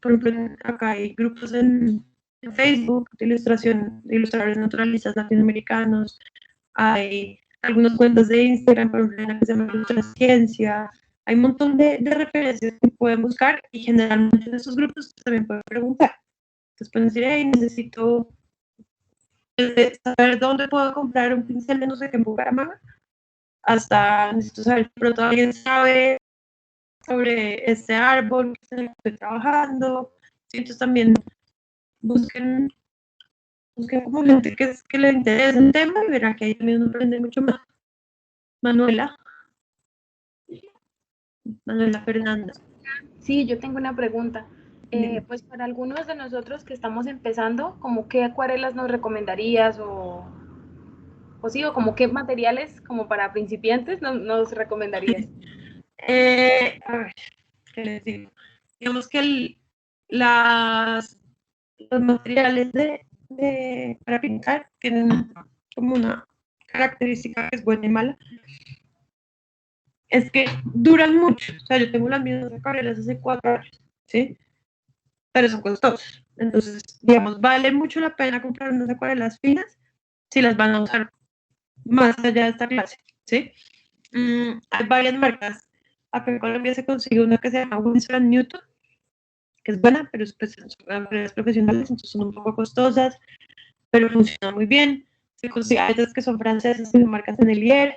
por ejemplo, acá hay grupos en Facebook de ilustración, de ilustradores naturalistas latinoamericanos, hay algunos cuentos de Instagram, por ejemplo, que se llama Ilustraciencia, hay un montón de referencias que pueden buscar y generalmente en esos grupos también pueden preguntar. Entonces pueden decir, hey, necesito saber dónde puedo comprar un pincel de no sé qué en Bucaramanga, hasta necesito saber, pero todavía sabe sobre este árbol en el que estoy trabajando. Sí, entonces también busquen como gente que le interese el tema y verá que ahí también uno aprende mucho más. Manuela Fernanda. Sí, yo tengo una pregunta. Pues para algunos de nosotros que estamos empezando, ¿como qué acuarelas nos recomendarías o sí, o como qué materiales como para principiantes nos recomendarías? A ver, ¿qué les digo? Digamos que los materiales para pintar tienen como una característica que es buena y mala. Es que duran mucho. O sea, yo tengo las mismas acuarelas hace 4 años, ¿sí? Pero son costosas. Entonces, digamos, vale mucho la pena comprar unas acuarelas finas si las van a usar más allá de esta clase, ¿sí? Hay varias marcas. Acá en Colombia se consigue una que se llama Winsor & Newton, que es buena, pero son acuarelas profesionales, entonces son un poco costosas, pero funcionan muy bien. Se consigue, hay otras que son francesas, que son marcas Sennelier.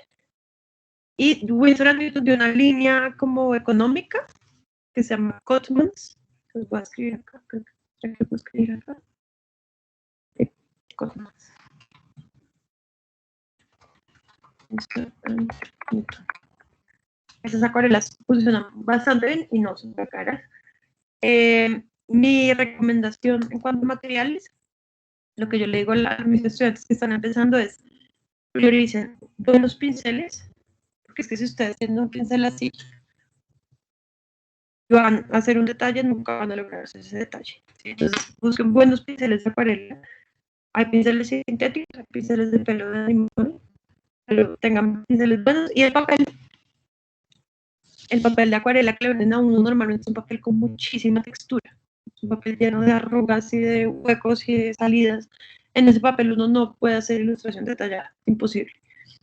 Y Winsor & Newton de una línea como económica, que se llama Cotmans. Los voy a escribir acá, creo que puedo escribir acá. Cotmans. Esas acuarelas funcionan bastante bien y no son muy caras. Mi recomendación en cuanto a materiales, lo que yo le digo a mis estudiantes que están empezando es prioricen buenos pinceles, porque es que si ustedes tienen un pincel así, van a hacer un detalle, nunca van a lograr hacer ese detalle, ¿sí? Entonces busquen buenos pinceles de acuarela. Hay pinceles sintéticos, hay pinceles de pelo de animal, pero tengan pinceles buenos. Y el papel de acuarela que le venden a uno normalmente es un papel con muchísima textura, es un papel lleno de arrugas y de huecos y de salidas. En ese papel uno no puede hacer ilustración detallada, imposible.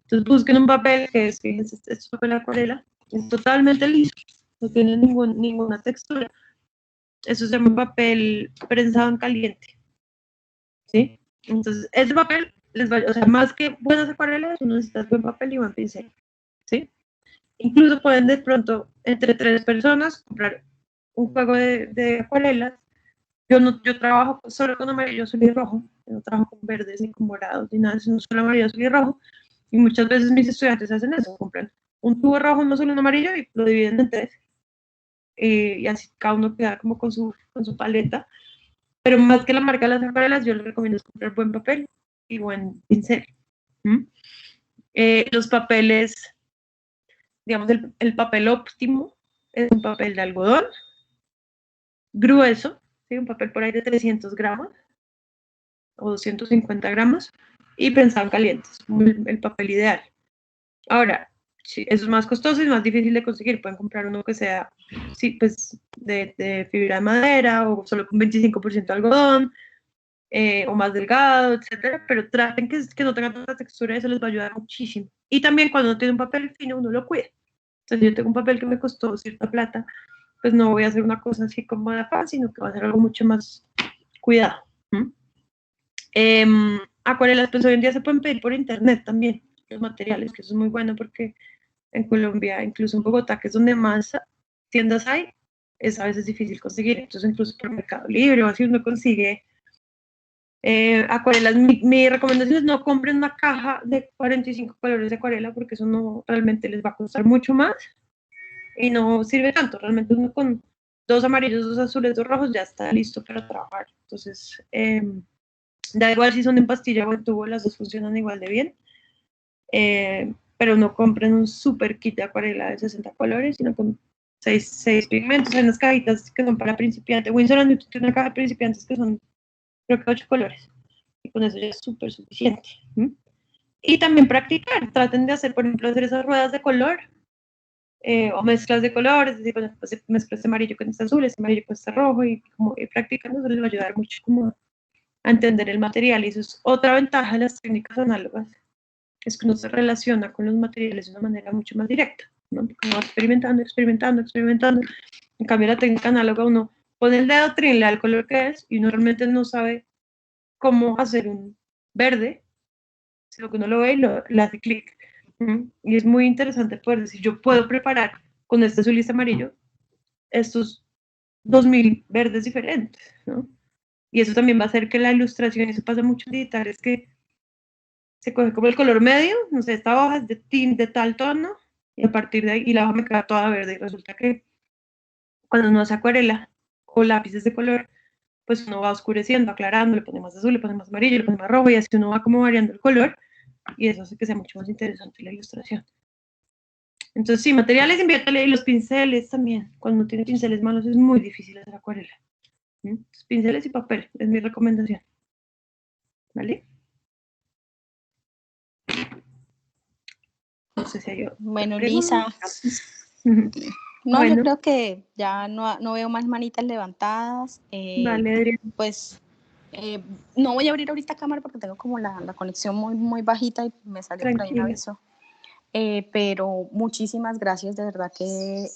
Entonces busquen un papel que es, fíjense, este papel de acuarela, es totalmente liso, no tiene ninguna textura. Eso se llama papel prensado en caliente, ¿sí? Entonces, ese papel les va, o sea, más que buenas acuarelas, uno necesita buen papel y buen pincel, ¿sí? Incluso pueden de pronto, entre 3 personas, comprar un juego de acuarelas. Yo trabajo solo con amarillo, azul y rojo. Yo no trabajo con verdes ni con morados ni nada, sino solo amarillo, azul y rojo. Y muchas veces mis estudiantes hacen eso, compran un tubo rojo, un azul y un amarillo y lo dividen en 3. Y así cada uno queda como con su paleta. Pero más que la marca de las acuarelas, yo les recomiendo comprar buen papel y buen pincel. Los papeles, digamos, el papel óptimo es un papel de algodón grueso, ¿sí? Un papel por ahí de 300 gramos o 250 gramos y prensado en calientes, como el papel ideal. Ahora, sí, eso es más costoso y más difícil de conseguir. Pueden comprar uno que sea, sí, pues, de fibra de madera o solo con 25% de algodón o más delgado, etcétera, pero traten que no tenga tanta textura, eso les va a ayudar muchísimo. Y también cuando uno tiene un papel fino, uno lo cuida. Entonces, yo tengo un papel que me costó cierta plata, pues no voy a hacer una cosa así como de afán, sino que va a ser algo mucho más cuidado. Acuarelas, pues hoy en día se pueden pedir por internet también, los materiales, que eso es muy bueno porque en Colombia, incluso en Bogotá, que es donde más tiendas hay, es a veces difícil conseguir. Entonces, incluso por Mercado Libre o así uno consigue acuarelas. Mi recomendación es no compren una caja de 45 colores de acuarela porque eso no realmente les va a costar mucho más y no sirve tanto. Realmente uno con 2 amarillos, 2 azules, 2 rojos ya está listo para trabajar. Entonces, da igual si son en pastilla o en tubo, las dos funcionan igual de bien. Pero no compren un super kit de acuarela de 60 colores, sino con 6 pigmentos. Hay unas cajitas que son para principiantes. Winsor & Newton tiene una caja de principiantes que son, creo que 8 colores. Y con eso ya es súper suficiente. Y también practicar. Traten de hacer, por ejemplo, hacer esas ruedas de color o mezclas de colores. Es decir, bueno, pues mezclo este amarillo con este azul, este amarillo con este rojo. Y como ir practicando, eso les va a ayudar mucho como a entender el material. Y eso es otra ventaja de las técnicas análogas. Es que uno se relaciona con los materiales de una manera mucho más directa, ¿no? Porque uno va experimentando, experimentando, experimentando. En cambio, la técnica análoga, uno pone el dedo, trinlea el color que es, y uno realmente no sabe cómo hacer un verde, sino que uno lo ve y le hace clic. Y es muy interesante poder decir, yo puedo preparar con este azul y este amarillo estos 2000 verdes diferentes, ¿no? Y eso también va a hacer que la ilustración, y eso pasa mucho en digital, es que se coge como el color medio, no sé, esta hoja es de tal tono, y a partir de ahí, y la hoja me queda toda verde, y resulta que cuando uno hace acuarela o lápices de color, pues uno va oscureciendo, aclarando, le pone más azul, le pone más amarillo, le pone más rojo, y así uno va como variando el color, y eso hace que sea mucho más interesante la ilustración. Entonces, sí, materiales, inviértale, y los pinceles también. Cuando uno tiene pinceles malos es muy difícil hacer acuarela. Entonces, pinceles y papel, es mi recomendación. ¿Vale? No sé si hay otra Bueno, pregunta. Lisa. No, Bueno. yo creo que ya no veo más manitas levantadas. Vale, Adrián. Pues no voy a abrir ahorita cámara porque tengo como la conexión muy, muy bajita y me salió por ahí un aviso. Pero muchísimas gracias, de verdad que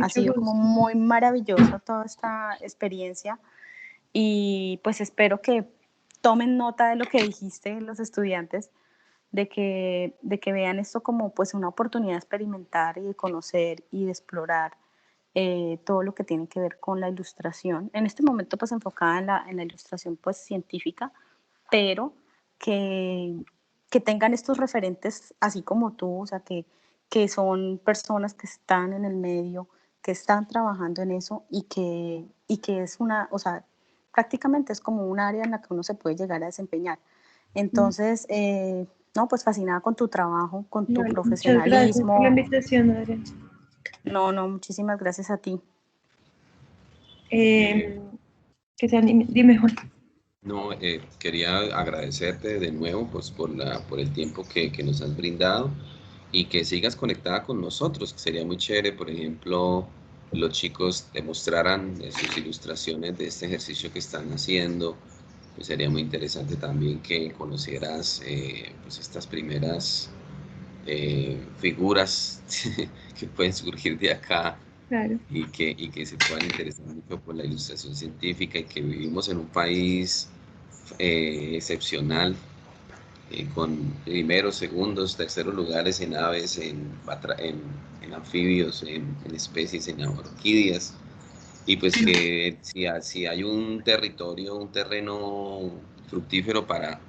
ha sido como muy maravillosa toda esta experiencia y pues espero que tomen nota de lo que dijiste los estudiantes, de que vean esto como pues una oportunidad de experimentar y de conocer y de explorar todo lo que tiene que ver con la ilustración. En este momento pues enfocada en la ilustración pues científica, pero que tengan estos referentes así como tú, o sea, que son personas que están en el medio, que están trabajando en eso y que es una, o sea, prácticamente es como un área en la que uno se puede llegar a desempeñar. Entonces, no, pues fascinada con tu trabajo, con tu profesionalismo. Muchas gracias por la invitación, Adrián. No, muchísimas gracias a ti. Que sea, dime, Juan. No, quería agradecerte de nuevo pues, por el tiempo que nos has brindado y que sigas conectada con nosotros, que sería muy chévere, por ejemplo, los chicos demostraran sus ilustraciones de este ejercicio que están haciendo. Pues sería muy interesante también que conocieras pues estas primeras figuras que pueden surgir de acá. Claro. y que se puedan interesar mucho por la ilustración científica y que vivimos en un país excepcional, con primeros, segundos, terceros lugares en aves, en anfibios, en especies, en orquídeas. Y pues que si hay un territorio, un terreno fructífero para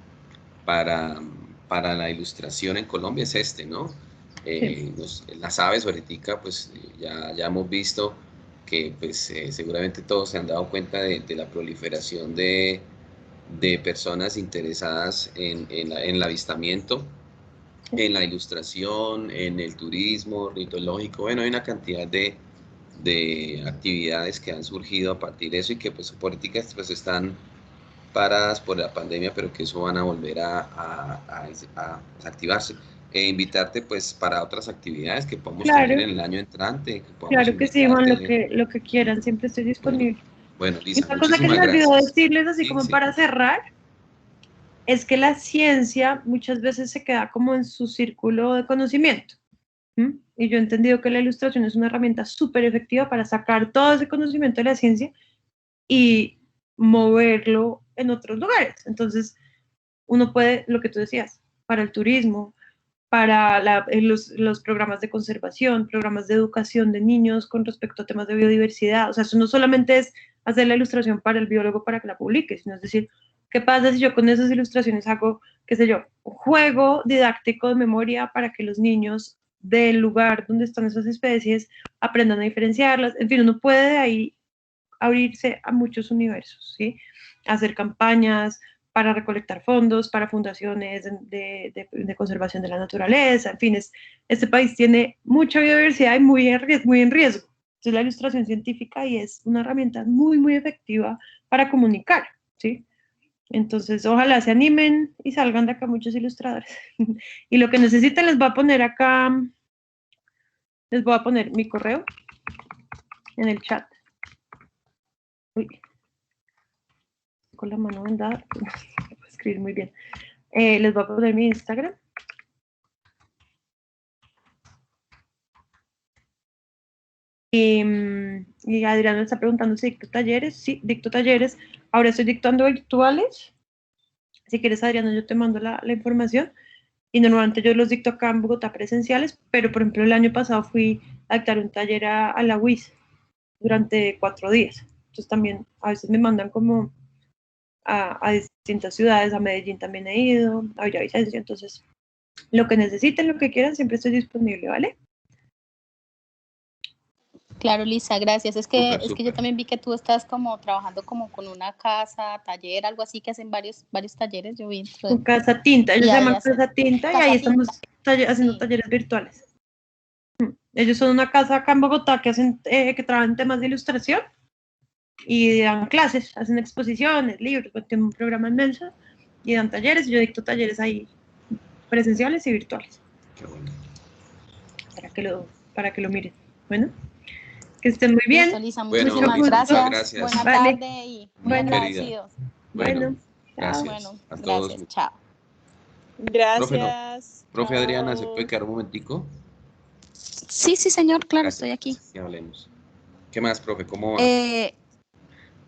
la ilustración en Colombia es este, ¿no? Las aves ahorita, pues ya hemos visto que pues seguramente todos se han dado cuenta de la proliferación de personas interesadas en el avistamiento, en la ilustración, en el turismo ornitológico. Bueno, hay una cantidad de actividades que han surgido a partir de eso y que pues políticas pues están paradas por la pandemia, pero que eso van a volver a activarse. Invitarte pues para otras actividades que podamos tener en el año entrante. Claro que sí, Juan, lo que quieran, siempre estoy disponible. Bueno, Lisa, una cosa que se me olvidó decirles, así como para cerrar, es que la ciencia muchas veces se queda como en su círculo de conocimiento. Y yo he entendido que la ilustración es una herramienta súper efectiva para sacar todo ese conocimiento de la ciencia y moverlo en otros lugares. Entonces, uno puede, lo que tú decías, para el turismo, para los programas de conservación, programas de educación de niños con respecto a temas de biodiversidad. O sea, eso no solamente es hacer la ilustración para el biólogo para que la publique, sino es decir, ¿qué pasa si yo con esas ilustraciones hago, qué sé yo, un juego didáctico de memoria para que los niños del lugar donde están esas especies aprendan a diferenciarlas? En fin, uno puede de ahí abrirse a muchos universos, ¿sí? Hacer campañas para recolectar fondos para fundaciones de conservación de la naturaleza, en fin, este país tiene mucha biodiversidad y muy en riesgo. Entonces la ilustración científica y es una herramienta muy, muy efectiva para comunicar, ¿sí? Entonces, ojalá se animen y salgan de acá muchos ilustradores. Y lo que necesiten les voy a poner acá, les voy a poner mi correo en el chat. Uy, con la mano vendada, no puedo escribir muy bien. Les voy a poner mi Instagram. Y Adrián me está preguntando si dicto talleres. Sí, dicto talleres. Ahora estoy dictando virtuales. Si quieres, Adriana, yo te mando la información. Y normalmente yo los dicto acá en Bogotá presenciales, pero por ejemplo el año pasado fui a dictar un taller a la UIS durante 4 días. Entonces también a veces me mandan como a distintas ciudades, a Medellín también he ido, a Villavicencio. Entonces lo que necesiten, lo que quieran, siempre estoy disponible, ¿vale? Claro, Lisa, gracias. Es que yo también vi que tú estás como trabajando como con una casa, taller, algo así, que hacen varios talleres, yo vi. Con Casa Tinta, ellos se llaman Casa Tinta y ahí estamos haciendo talleres virtuales. Ellos son una casa acá en Bogotá que hacen, que trabajan temas de ilustración y dan clases, hacen exposiciones, libros, tienen un programa inmenso y dan talleres, y yo dicto talleres ahí presenciales y virtuales. Qué bueno. Para que lo miren. Bueno, que estén muy bien. Listo, Lisa, muchísimas gracias. Buena tarde y muy agradecidos. Bueno, gracias. Bueno, a todos. Gracias, chao. Gracias. Profe Adriana, ¿se puede quedar un momentico? Sí, señor, claro, Gracias. estoy aquí. Sí, hablemos. ¿Qué más, profe? ¿Cómo va?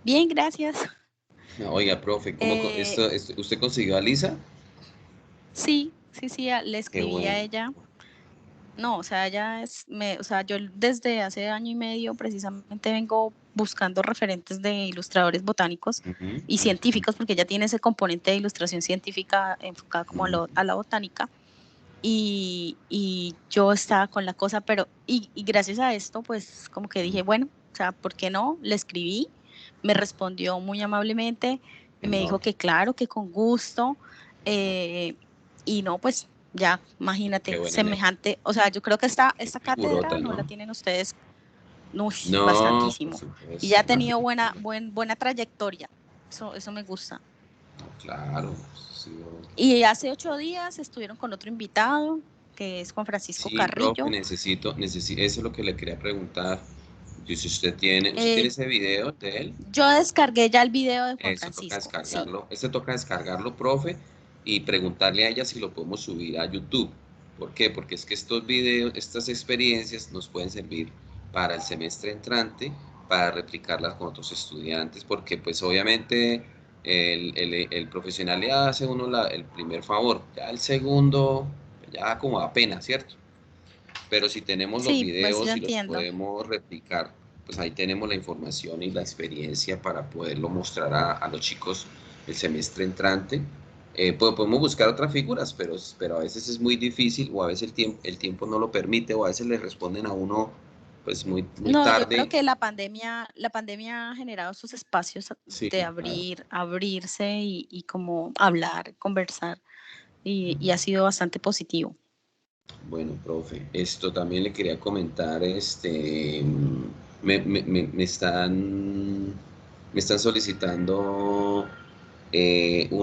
Bien, gracias. Oiga, profe, ¿usted consiguió a Lisa? Sí, le escribí a ella. No, o sea, yo desde hace año y medio precisamente vengo buscando referentes de ilustradores botánicos y científicos, porque ella tiene ese componente de ilustración científica enfocada como a la botánica. Y yo estaba con la cosa, pero y gracias a esto, pues como que dije, bueno, o sea, ¿por qué no? Le escribí, me respondió muy amablemente, me dijo que claro, que con gusto, y no, pues ya, imagínate, semejante, o sea, yo creo que esta cátedra no la tienen ustedes bastantísimo, y ya ha tenido buena trayectoria, eso me gusta. Claro. Sí. Y hace 8 días estuvieron con otro invitado, que es Juan Francisco Carrillo. Profe, necesito, eso es lo que le quería preguntar. Si usted tiene ese video de él. Yo descargué ya el video de Juan Francisco. Toca descargarlo. Toca descargarlo, profe, y preguntarle a ella si lo podemos subir a YouTube. ¿Por qué? Porque es que estos videos, estas experiencias nos pueden servir para el semestre entrante, para replicarlas con otros estudiantes, porque pues obviamente el profesional le hace a uno el primer favor, ya el segundo, ya como apenas, ¿cierto? Pero si tenemos los Sí, pues videos lo y los entiendo. podemos replicar, pues ahí tenemos la información y la experiencia para poderlo mostrar a los chicos el semestre entrante. Podemos buscar otras figuras, pero a veces es muy difícil o a veces el tiempo no lo permite o a veces le responden a uno pues muy No, yo creo tarde. que la pandemia ha generado esos espacios Sí, de claro. abrirse y como hablar, conversar, y ha sido bastante positivo. Bueno, profe, esto también le quería comentar, me están solicitando un